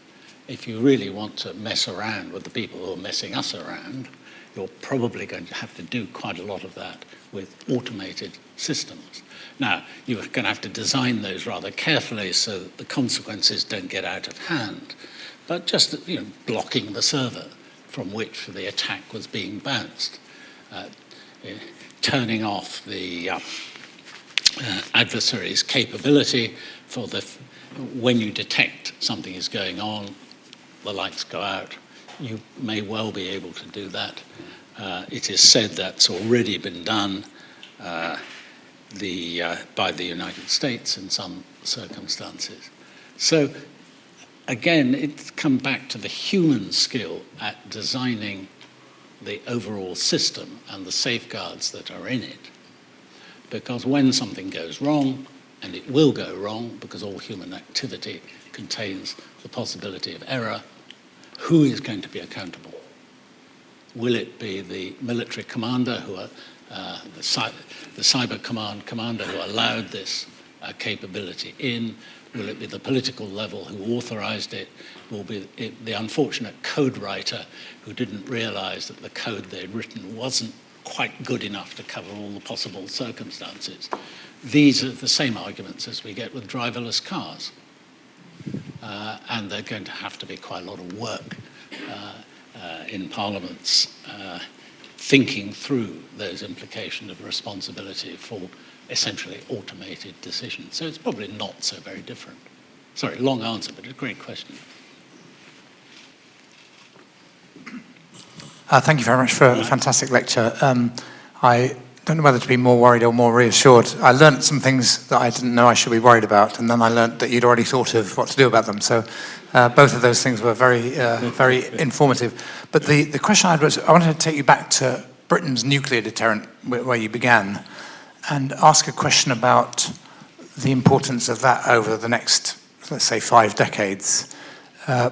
if you really want to mess around with the people who are messing us around, you're probably going to have to do quite a lot of that with automated systems. Now, you're going to have to design those rather carefully so that the consequences don't get out of hand, but just blocking the server from which the attack was being bounced, turning off the adversary's capability for when you detect something is going on, the lights go out. You may well be able to do that. It is said that's already been done by the United States in some circumstances. So again, it's come back to the human skill at designing the overall system and the safeguards that are in it. Because when something goes wrong, and it will go wrong because all human activity contains the possibility of error, who is going to be accountable? Will it be the military commander, the cyber command commander who allowed this capability in? Will it be the political level who authorized it? Will it the unfortunate code writer who didn't realize that the code they'd written wasn't quite good enough to cover all the possible circumstances? These are the same arguments as we get with driverless cars. And they're going to have to be quite a lot of work in parliaments thinking through those implications of responsibility for essentially automated decisions. So it's probably not so very different. Sorry, long answer, but a great question. Thank you very much for a fantastic lecture. I don't know whether to be more worried or more reassured. I learnt some things that I didn't know I should be worried about, and then I learnt that you'd already thought of what to do about them. So both of those things were very informative. But the question I had was, I wanted to take you back to Britain's nuclear deterrent, where you began, and ask a question about the importance of that over the next, let's say, 5 decades,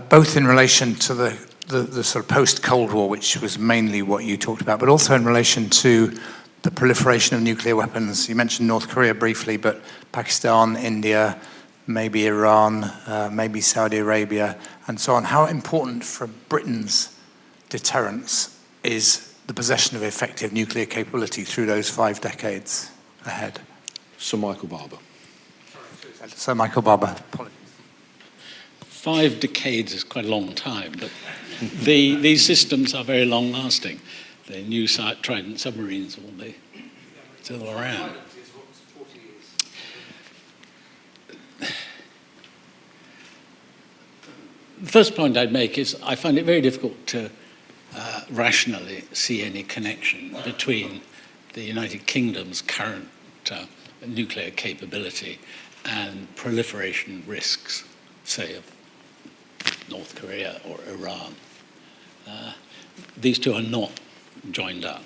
both in relation to the sort of post-Cold War, which was mainly what you talked about, but also in relation to the proliferation of nuclear weapons. You mentioned North Korea briefly, but Pakistan, India, maybe Iran, maybe Saudi Arabia, and so on. How important for Britain's deterrence is the possession of effective nuclear capability through those 5 decades ahead? Sir Michael Barber. Sir Michael Barber. Apologies. 5 decades is quite a long time, but these systems are very long-lasting. The new Trident submarines will be still around. The first point I'd make is I find it very difficult to rationally see any connection between the United Kingdom's current nuclear capability and proliferation risks, say, of North Korea or Iran. These two are not joined up.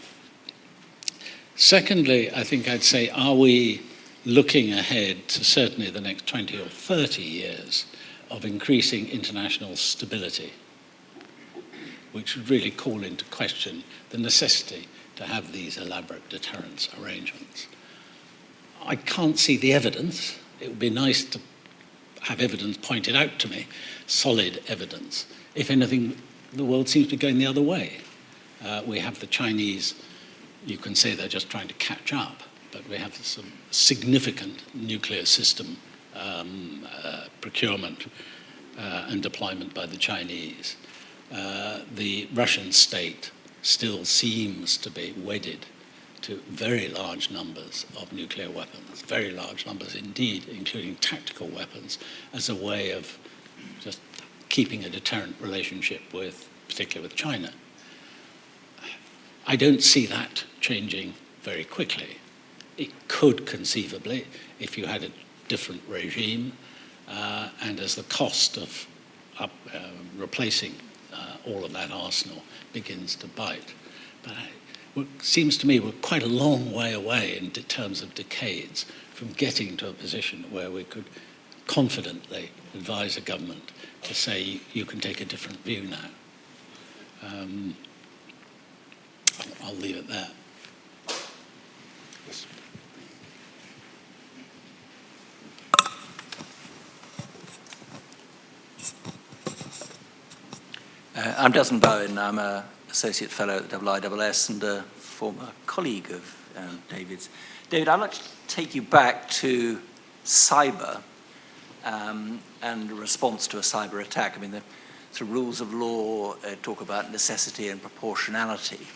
Secondly, I think I'd say, are we looking ahead to certainly the next 20 or 30 years of increasing international stability, which would really call into question the necessity to have these elaborate deterrence arrangements? I can't see the evidence. It would be nice to have evidence pointed out to me, solid evidence. If anything, the world seems to be going the other way. We have the Chinese, you can say they're just trying to catch up, but we have some significant nuclear system procurement and deployment by the Chinese. The Russian state still seems to be wedded to very large numbers of nuclear weapons, very large numbers indeed, including tactical weapons, as a way of just keeping a deterrent relationship with, particularly with China. I don't see that changing very quickly. It could conceivably, if you had a different regime, and as the cost of replacing all of that arsenal begins to bite. But it seems to me we're quite a long way away in terms of decades from getting to a position where we could confidently advise a government to say you can take a different view now. I'll leave it there. Yes. I'm Desmond Bowen. I'm an Associate Fellow at the IISS and a former colleague of David's. David, I'd like to take you back to cyber and a response to a cyber attack. I mean, the sort of rules of law talk about necessity and proportionality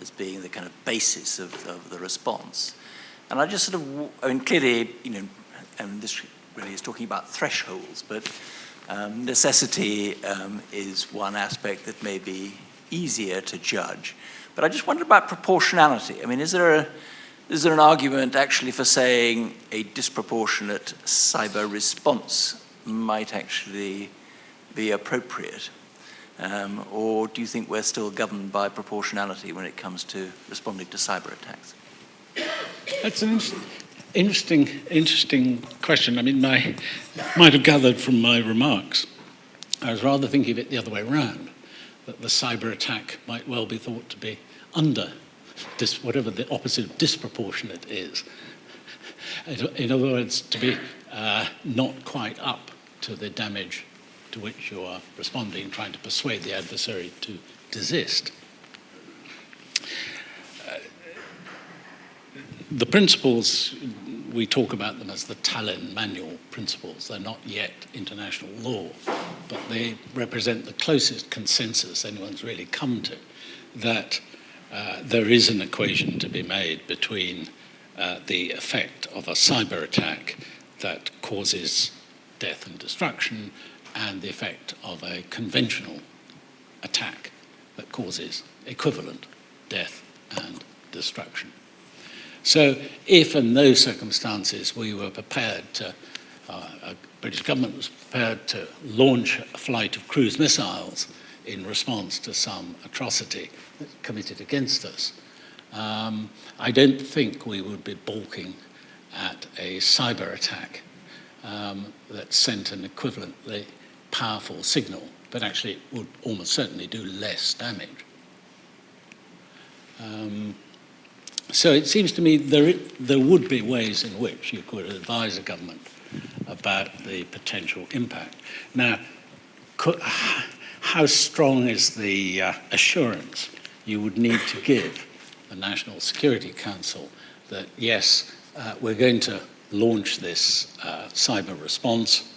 as being the kind of basis of the response. And I just sort of, I mean, clearly, and this really is talking about thresholds, but necessity is one aspect that may be easier to judge. But I just wondered about proportionality. I mean, is there an argument actually for saying a disproportionate cyber response might actually be appropriate? Or do you think we're still governed by proportionality when it comes to responding to cyber attacks? That's an interesting question. I mean, I might have gathered from my remarks, I was rather thinking of it the other way around, that the cyber attack might well be thought to be under whatever the opposite of disproportionate is. In other words, to be not quite up to the damage to which you are responding, trying to persuade the adversary to desist. The principles, we talk about them as the Tallinn Manual principles. They're not yet international law, but they represent the closest consensus anyone's really come to, that there is an equation to be made between the effect of a cyber attack that causes death and destruction and the effect of a conventional attack that causes equivalent death and destruction. So if in those circumstances we were prepared to, the British government was prepared to launch a flight of cruise missiles in response to some atrocity committed against us, I don't think we would be balking at a cyber attack that sent an equivalently powerful signal, but actually would almost certainly do less damage. So it seems to me there would be ways in which you could advise a government about the potential impact. Now, how strong is the assurance you would need to give the National Security Council that, yes, we're going to launch this cyber response,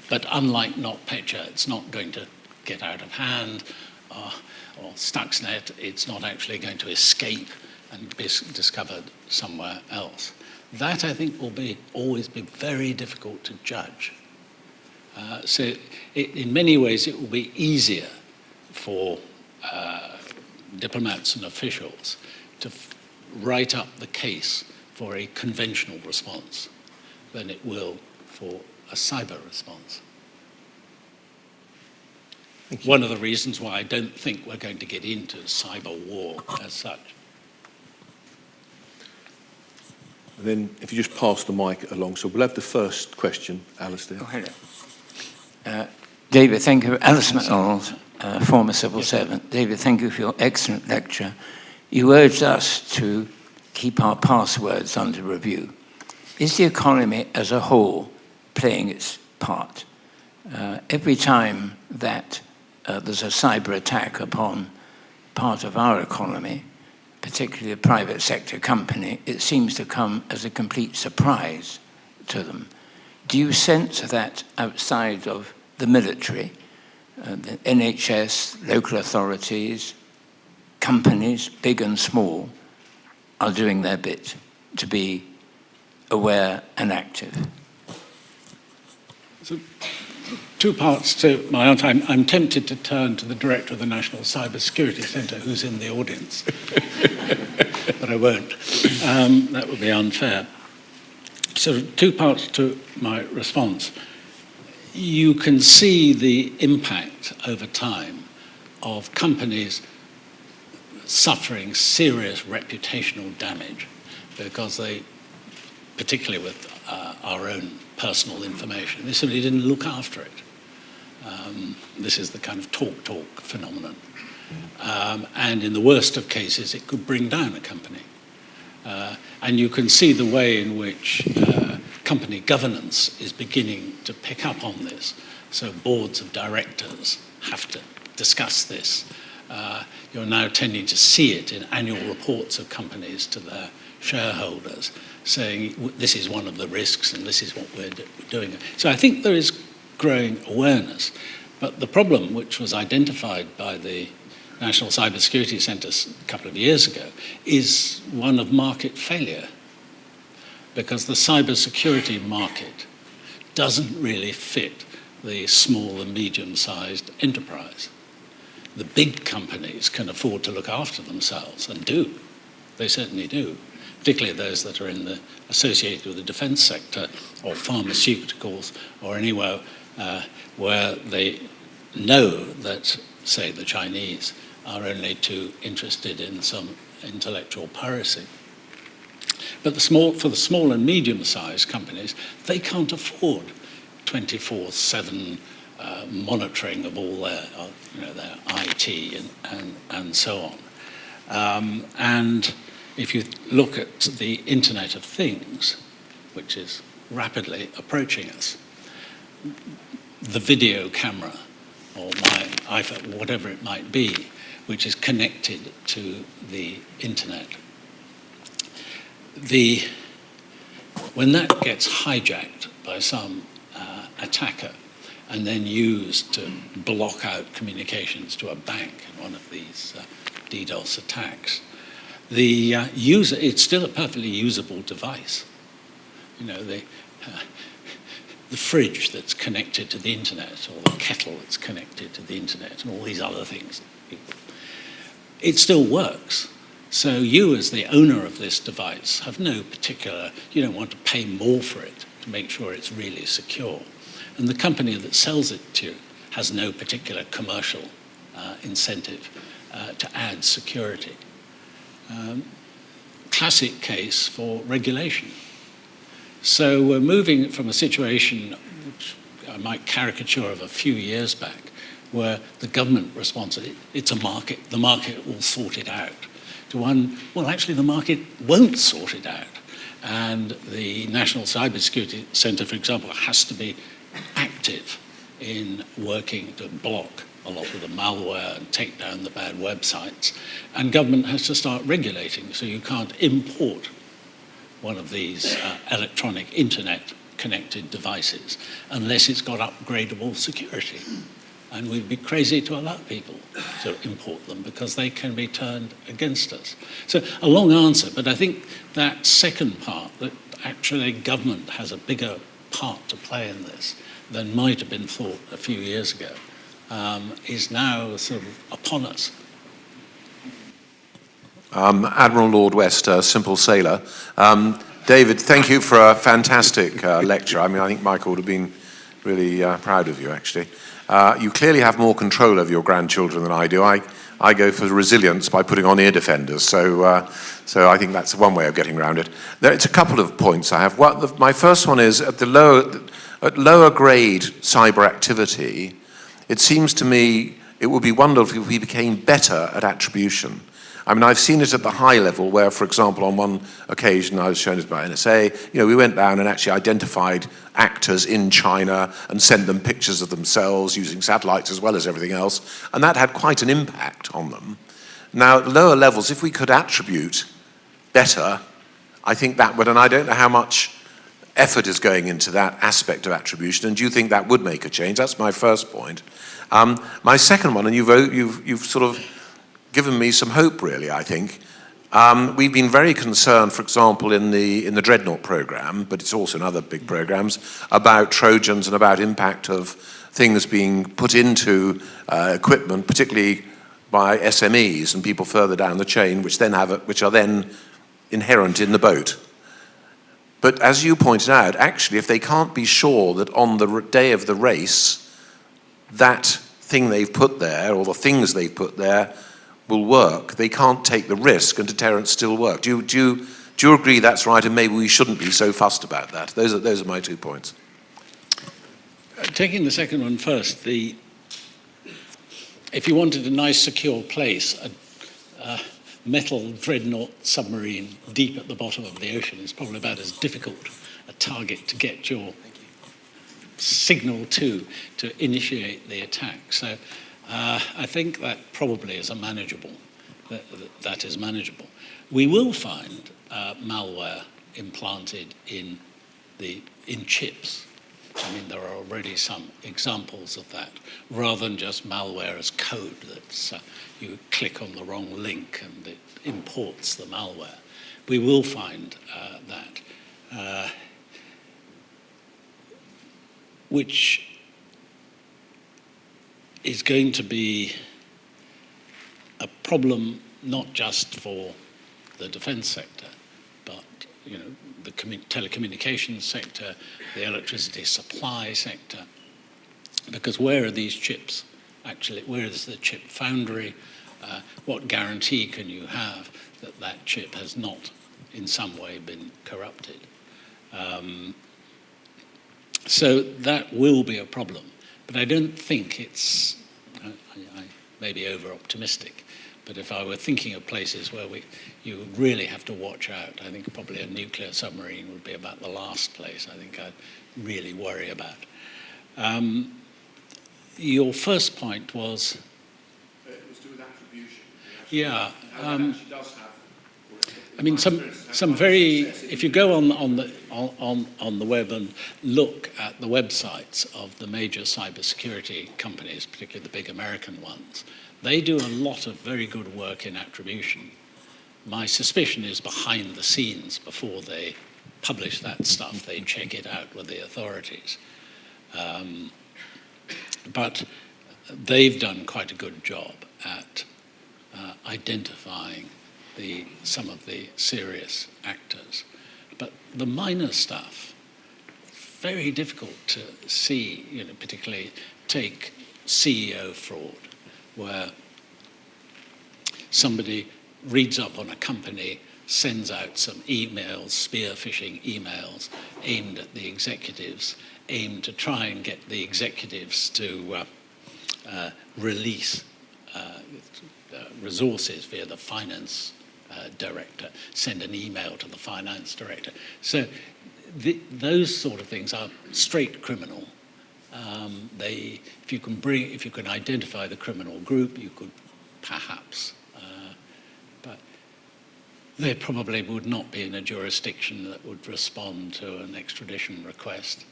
but unlike NotPetya, it's not going to get out of hand, or Stuxnet, it's not actually going to escape and be discovered somewhere else. That, I think, will always be very difficult to judge. So in many ways, it will be easier for diplomats and officials to write up the case for a conventional response than it will for a cyber response. One of the reasons why I don't think we're going to get into cyber war as such. And then if you just pass the mic along. So we'll have the first question, Alistair. Oh, hello. David, thank you. Alice MacDonald, former civil servant. David, thank you for your excellent lecture. You urged us to keep our passwords under review. Is the economy as a whole playing its part? Every time that there's a cyber attack upon part of our economy, particularly a private sector company, it seems to come as a complete surprise to them. Do you sense that outside of the military, the NHS, local authorities, companies, big and small, are doing their bit to be aware and active? So, two parts to my answer. I'm tempted to turn to the director of the National Cyber Security Centre, who's in the audience, but I won't. That would be unfair. So, two parts to my response. You can see the impact over time of companies suffering serious reputational damage because they, particularly with our own personal information, they simply didn't look after it. This is the kind of talk phenomenon. And in the worst of cases, it could bring down a company. And you can see the way in which company governance is beginning to pick up on this. So boards of directors have to discuss this. You're now tending to see it in annual reports of companies to their shareholders, saying this is one of the risks and this is what we're doing. So I think there is growing awareness. But the problem, which was identified by the National Cyber Security Centre a couple of years ago, is one of market failure. Because the cyber security market doesn't really fit the small and medium-sized enterprise. The big companies can afford to look after themselves, and do. They certainly do, particularly those that are associated with the defence sector or pharmaceuticals or anywhere where they know that, say, the Chinese are only too interested in some intellectual piracy. But for the small and medium-sized companies, they can't afford 24/7 monitoring of all their IT and so on. And if you look at the Internet of Things, which is rapidly approaching us, the video camera or my iPhone, whatever it might be, which is connected to the Internet, when that gets hijacked by some attacker and then used to block out communications to a bank in one of these DDoS attacks, the user, it's still a perfectly usable device. You know, the fridge that's connected to the internet, or the kettle that's connected to the internet, and all these other things. It still works. So you, as the owner of this device, have no particular, you don't want to pay more for it to make sure it's really secure. And the company that sells it to you has no particular commercial incentive to add security. Classic case for regulation. So we're moving from a situation, which I might caricature of a few years back, where the government responds, it's a market, the market will sort it out, to one, well, actually the market won't sort it out. And the National Cybersecurity Centre, for example, has to be active in working to block a lot of the malware and take down the bad websites. And government has to start regulating, so you can't import one of these electronic internet-connected devices unless it's got upgradable security. And we'd be crazy to allow people to import them because they can be turned against us. So a long answer, but I think that second part, that actually government has a bigger part to play in this than might have been thought a few years ago, is now sort of upon us. Admiral Lord West, simple sailor. David, thank you for a fantastic lecture. I mean, I think Michael would have been really proud of you, actually. You clearly have more control over your grandchildren than I do. I go for resilience by putting on ear defenders, so I think that's one way of getting around it. It's a couple of points I have. My first one is at lower grade cyber activity, it seems to me it would be wonderful if we became better at attribution. I mean, I've seen it at the high level where, for example, on one occasion I was shown it by NSA, we went down and actually identified actors in China and sent them pictures of themselves using satellites as well as everything else, and that had quite an impact on them. Now, at lower levels, if we could attribute better, I think that would, and I don't know how much effort is going into that aspect of attribution, and do you think that would make a change? That's my first point. My second one, and you've sort of given me some hope, really, I think. We've been very concerned, for example, in the Dreadnought program, but it's also in other big programs, about Trojans and about impact of things being put into equipment, particularly by SMEs and people further down the chain, which are then inherent in the boat. But as you pointed out, actually, if they can't be sure that on the day of the race, that thing they've put there, or the things they've put there, will work, they can't take the risk, and deterrence still work. Do you agree that's right, and maybe we shouldn't be so fussed about that? Those are my 2 points. Taking the second one first, if you wanted a nice secure place, a metal dreadnought submarine deep at the bottom of the ocean is probably about as difficult a target to get your signal to initiate the attack. So I think that probably is manageable. That is manageable. We will find malware implanted in chips. I mean, there are already some examples of that, rather than just malware as code that you click on the wrong link and it imports the malware. We will find that, which is going to be a problem not just for the defense sector, but the telecommunications sector, the electricity supply sector, because where are these chips actually, where is the chip foundry? What guarantee can you have that that chip has not in some way been corrupted? So that will be a problem. But I don't think it's, I may be over-optimistic, but if I were thinking of places where you really have to watch out, I think probably a nuclear submarine would be about the last place I think I'd really worry about. Your first point was... It was to do with attribution. Yeah. Actually does have... I mean, some very. If you go on the web and look at the websites of the major cybersecurity companies, particularly the big American ones, they do a lot of very good work in attribution. My suspicion is behind the scenes, before they publish that stuff, they check it out with the authorities. But they've done quite a good job at identifying some of the serious actors. But the minor stuff, very difficult to see, particularly take CEO fraud, where somebody reads up on a company, sends out some emails, spear phishing emails, aimed at the executives, aimed to try and get the executives to release resources via the finance director, send an email to the finance director. So those sort of things are straight criminal. If you can identify the criminal group, you could perhaps, but they probably would not be in a jurisdiction that would respond to an extradition request.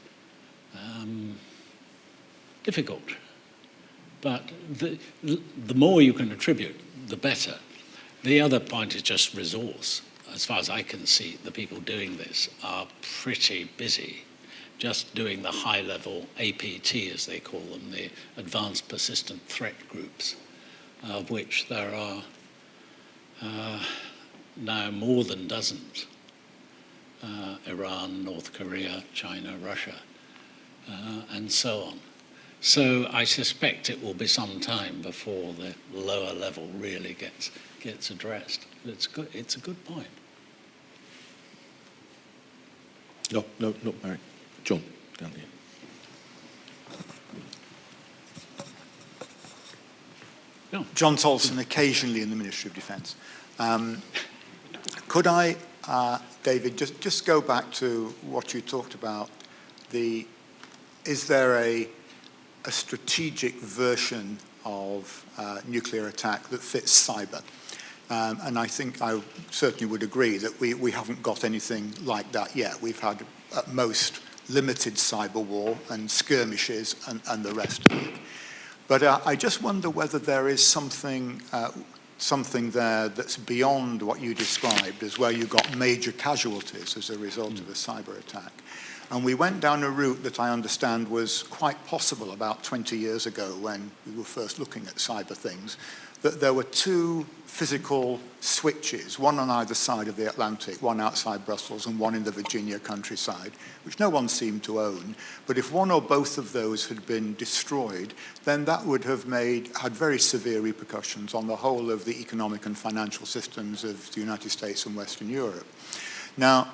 Difficult. But the more you can attribute, the better. The other point is just resource. As far as I can see, the people doing this are pretty busy, just doing the high-level APT, as they call them, the Advanced Persistent Threat Groups, of which there are now more than dozens. Iran, North Korea, China, Russia, and so on. So I suspect it will be some time before the lower level really gets addressed. But it's a good point. No, not Barry. John, down here. No. John Tolson, occasionally in the Ministry of Defence. Could I, David, just go back to what you talked about? Is there a strategic version of nuclear attack that fits cyber? And I think I certainly would agree that we haven't got anything like that yet. We've had, at most, limited cyber war and skirmishes and the rest of it. But I just wonder whether there is something there that's beyond what you described as where you got major casualties as a result of a cyber attack. And we went down a route that I understand was quite possible about 20 years ago when we were first looking at cyber things, that there were two physical switches, one on either side of the Atlantic, one outside Brussels and one in the Virginia countryside, which no one seemed to own. But if one or both of those had been destroyed, then that would have had very severe repercussions on the whole of the economic and financial systems of the United States and Western Europe. Now,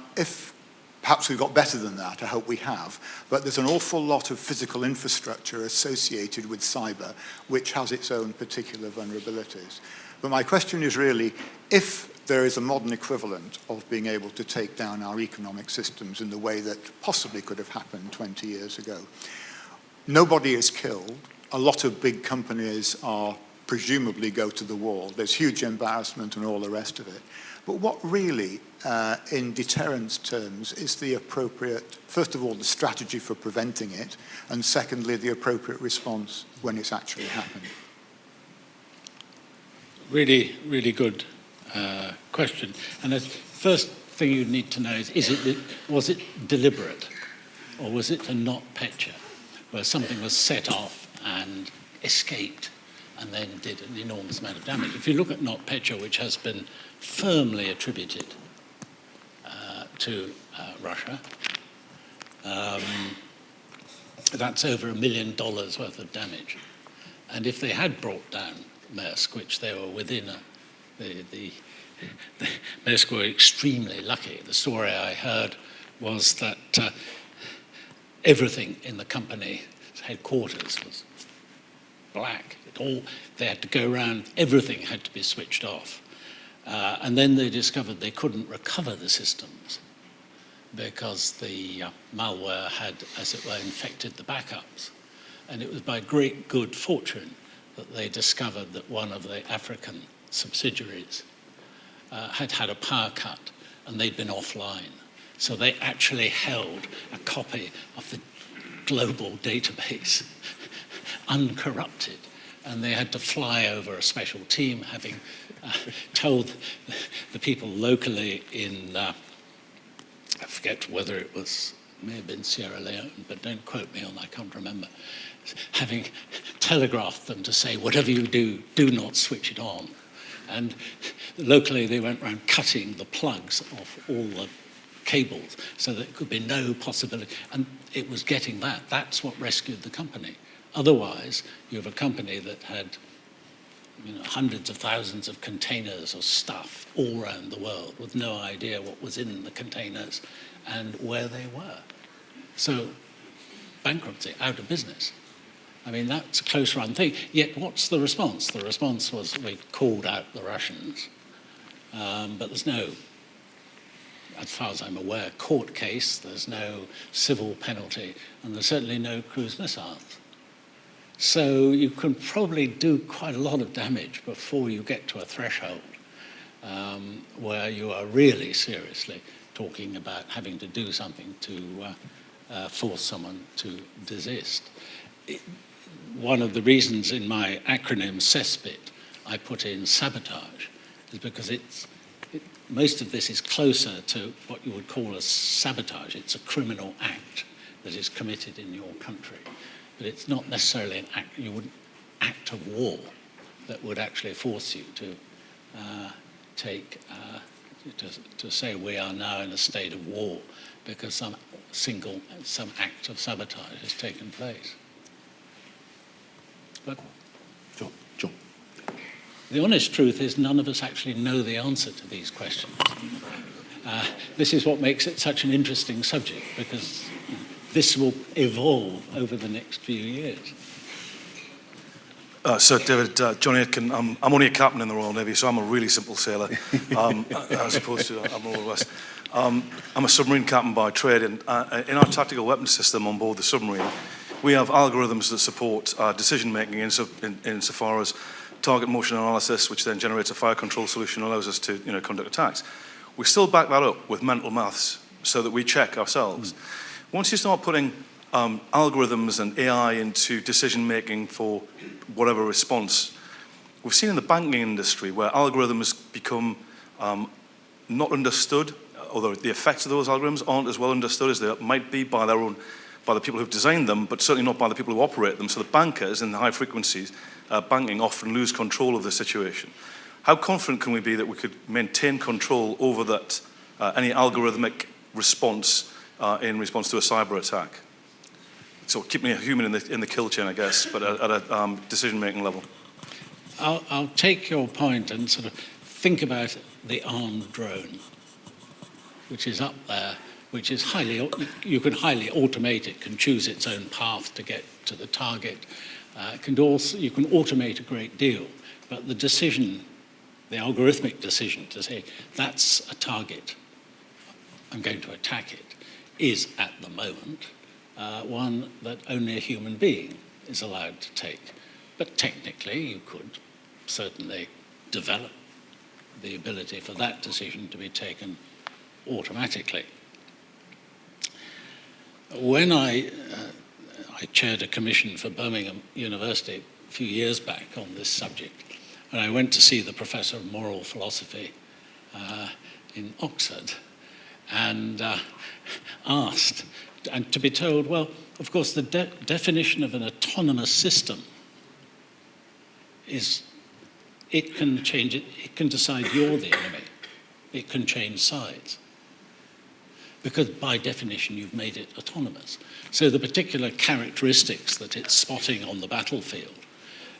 perhaps we've got better than that, I hope we have, but there's an awful lot of physical infrastructure associated with cyber which has its own particular vulnerabilities. But my question is really, if there is a modern equivalent of being able to take down our economic systems in the way that possibly could have happened 20 years ago, nobody is killed, a lot of big companies presumably go to the wall, there's huge embarrassment and all the rest of it. But what really, in deterrence terms, is the appropriate, first of all, the strategy for preventing it, and secondly, the appropriate response when it's actually happened? Really, really good question. And the first thing you need to know is was it deliberate, or was it a NotPetya, where something was set off and escaped and then did an enormous amount of damage? If you look at NotPetya, which has been firmly attributed to Russia, that's over $1 million worth of damage. And if they had brought down Maersk, which they were within, the Maersk were extremely lucky. The story I heard was that everything in the company's headquarters was black. They had to go around, everything had to be switched off. And then they discovered they couldn't recover the systems because the malware had, as it were, infected the backups. And it was by great good fortune that they discovered that one of the African subsidiaries had had a power cut and they'd been offline. So they actually held a copy of the global database uncorrupted. And they had to fly over a special team, having told the people locally in, I forget whether it may have been Sierra Leone, but don't quote me on, I can't remember, having telegraphed them to say, whatever you do, do not switch it on. And locally they went around cutting the plugs off all the cables so that there could be no possibility. And it was getting that. That's what rescued the company. Otherwise, you have a company that had hundreds of thousands of containers of stuff all around the world with no idea what was in the containers and where they were. So bankruptcy, out of business. I mean, that's a close run thing. Yet what's the response? The response was we called out the Russians, but there's no, as far as I'm aware, court case, there's no civil penalty, and there's certainly no cruise missiles. So you can probably do quite a lot of damage before you get to a threshold where you are really seriously talking about having to do something to force someone to desist. One of the reasons in my acronym CESPIT I put in sabotage is because most of this is closer to what you would call a sabotage. It's a criminal act that is committed in your country. But it's not necessarily an act, you wouldn't act of war that would actually force you to to say we are now in a state of war because some act of sabotage has taken place. But John. The honest truth is none of us actually know the answer to these questions. This is what makes it such an interesting subject, because this will evolve over the next few years. Sir David, Johnny Aitken, I'm only a captain in the Royal Navy, so I'm a really simple sailor, as opposed to Admiral West. I'm a submarine captain by trade, and in our tactical weapons system on board the submarine, we have algorithms that support decision-making insofar as target motion analysis, which then generates a fire control solution and allows us to conduct attacks. We still back that up with mental maths so that we check ourselves. Once you start putting algorithms and AI into decision-making for whatever response, we've seen in the banking industry where algorithms become not understood, although the effects of those algorithms aren't as well understood as they might be by the people who've designed them, but certainly not by the people who operate them. So the bankers in the high frequencies banking often lose control of the situation. How confident can we be that we could maintain control over that any algorithmic response in response to a cyber attack? So keeping a human in the kill chain, I guess, but at a decision-making level. I'll take your point and sort of think about the armed drone, which is up there, which is you can highly automate it, can choose its own path to get to the target. You can automate a great deal, but the decision, the algorithmic decision to say, that's a target, I'm going to attack it, is at the moment one that only a human being is allowed to take. But technically, you could certainly develop the ability for that decision to be taken automatically. When I chaired a commission for Birmingham University a few years back on this subject, and I went to see the professor of moral philosophy in Oxford and asked, and to be told, well, of course, the definition of an autonomous system is it can change it, it can decide you're the enemy, it can change sides. Because by definition, you've made it autonomous. So the particular characteristics that it's spotting on the battlefield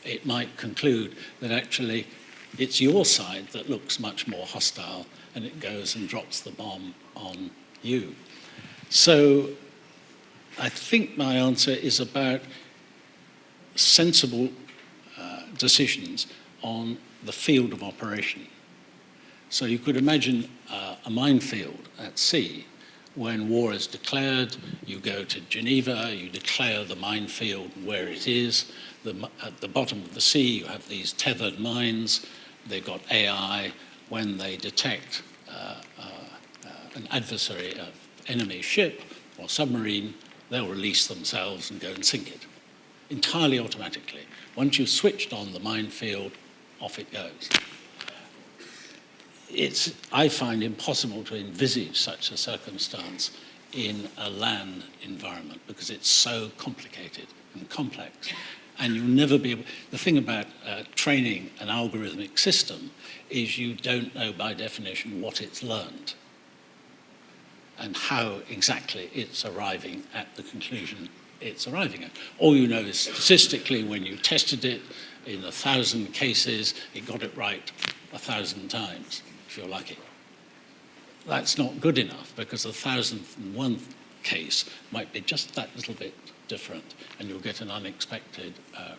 it might conclude that actually it's your side that looks much more hostile, and it goes and drops the bomb on you. So I think my answer is about sensible decisions on the field of operation. So you could imagine a minefield at sea. When war is declared, you go to Geneva, you declare the minefield where it is. At the bottom of the sea, you have these tethered mines. They've got AI. When they detect an adversary, an enemy ship or submarine, they'll release themselves and go and sink it, entirely automatically. Once you've switched on the minefield, off it goes. It's, I find, impossible to envisage such a circumstance in a land environment because it's so complicated and complex. And you'll never be able, the thing about training an algorithmic system is you don't know by definition what it's learned and how exactly it's arriving at the conclusion it's arriving at. All you know is statistically when you tested it in 1,000 cases, it got it right 1,000 times, if you're lucky. That's not good enough because the 1,001th case might be just that little bit different and you'll get an unexpected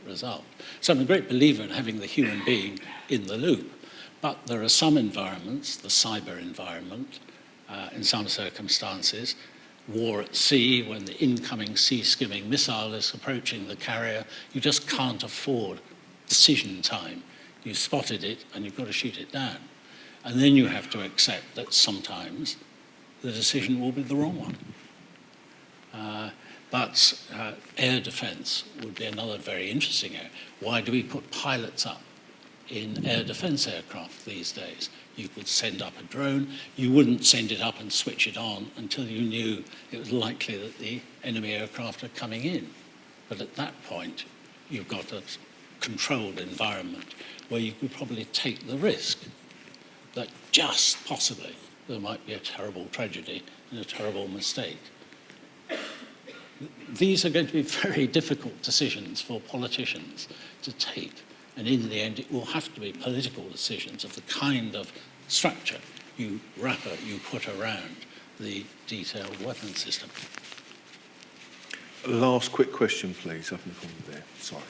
result. So I'm a great believer in having the human being in the loop. But there are some environments, the cyber environment, in some circumstances, war at sea, when the incoming sea-skimming missile is approaching the carrier, you just can't afford decision time. You've spotted it and you've got to shoot it down. And then you have to accept that sometimes the decision will be the wrong one. But air defense would be another very interesting area. Why do we put pilots up in air defense aircraft these days? You could send up a drone. You wouldn't send it up and switch it on until you knew it was likely that the enemy aircraft are coming in. But at that point, you've got a controlled environment where you could probably take the risk that just possibly there might be a terrible tragedy and a terrible mistake. These are going to be very difficult decisions for politicians to take. And in the end, it will have to be political decisions of the kind of structure you put around the detailed weapon system. Last quick question, please, up in the corner there. Sorry.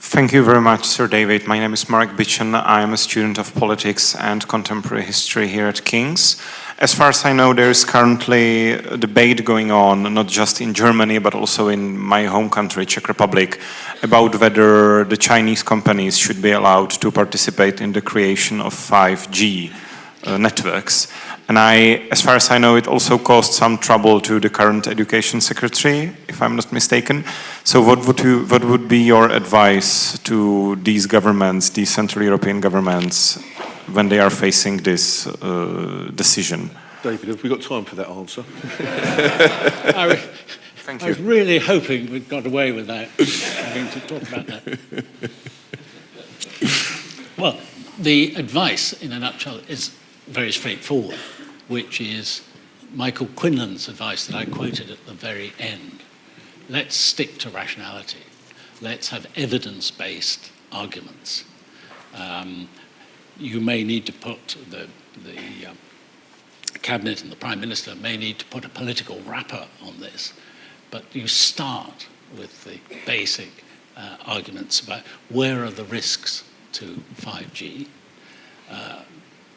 Thank you very much, Sir David. My name is Marek Bitchen. I am a student of politics and contemporary history here at King's. As far as I know, there is currently a debate going on, not just in Germany, but also in my home country, Czech Republic, about whether the Chinese companies should be allowed to participate in the creation of 5G networks. And as far as I know, it also caused some trouble to the current education secretary, if I'm not mistaken. So what would be your advice to these governments, these Central European governments, when they are facing this decision? David, have we got time for that answer? Thank you. I was really hoping we'd got away without having to talk about that. Well, the advice, in a nutshell, is very straightforward, which is Michael Quinlan's advice that I quoted at the very end. Let's stick to rationality. Let's have evidence-based arguments. You may need to put the cabinet and the prime minister may need to put a political wrapper on this, but you start with the basic arguments about where are the risks to 5G.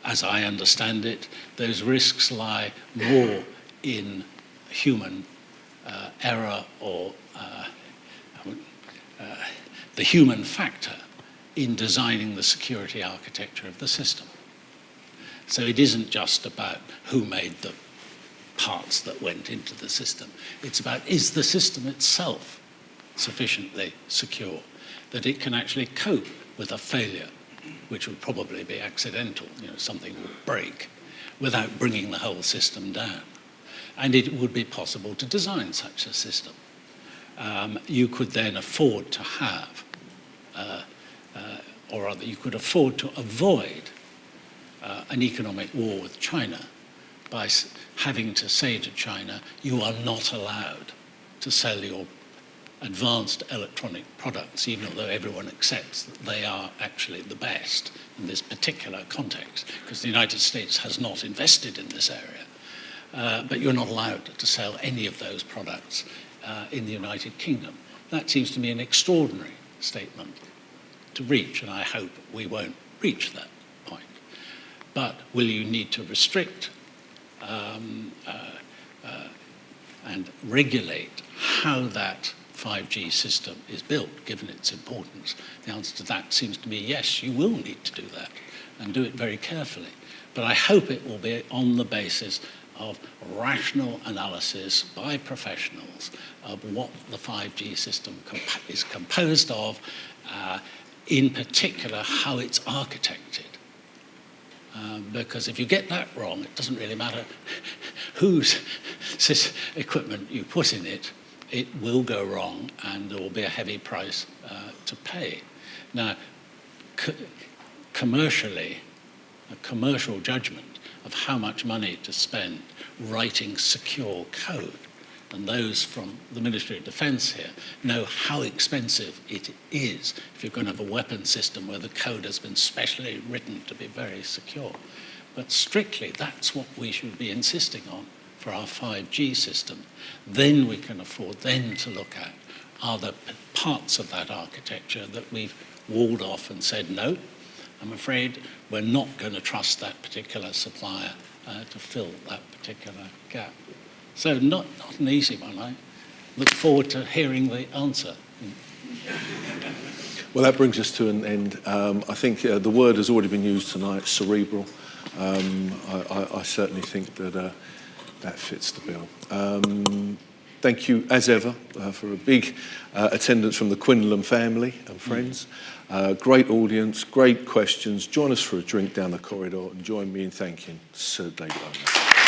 As I understand it, those risks lie more in human error or the human factor in designing the security architecture of the system. So it isn't just about who made the parts that went into the system. It's about, is the system itself sufficiently secure that it can actually cope with a failure, which would probably be accidental, something would break, without bringing the whole system down. And it would be possible to design such a system. You could then afford to have, or rather you could afford to avoid an economic war with China by having to say to China, you are not allowed to sell your advanced electronic products, even though everyone accepts that they are actually the best in this particular context, because the United States has not invested in this area. But you're not allowed to sell any of those products in the United Kingdom. That seems to me an extraordinary statement to reach, and I hope we won't reach that point. But will you need to restrict and regulate how that 5G system is built, given its importance? The answer to that seems to be yes, you will need to do that, and do it very carefully. But I hope it will be on the basis of rational analysis by professionals of what the 5G system is composed of, in particular how it's architected. Because if you get that wrong, it doesn't really matter whose equipment you put in it, it will go wrong and there will be a heavy price to pay. Now, commercially, a commercial judgment of how much money to spend writing secure code, and those from the Ministry of Defence here know how expensive it is if you're going to have a weapon system where the code has been specially written to be very secure. But strictly, that's what we should be insisting on for our 5G system. Then we can afford then to look at, are there parts of that architecture that we've walled off and said, no, I'm afraid we're not going to trust that particular supplier to fill that particular gap. So not an easy one. I look forward to hearing the answer. Well, that brings us to an end. I think the word has already been used tonight, cerebral. I certainly think that that fits the bill. Thank you, as ever, for a big attendance from the Quinlan family and friends. Great audience, great questions. Join us for a drink down the corridor and join me in thanking Sir David Omand.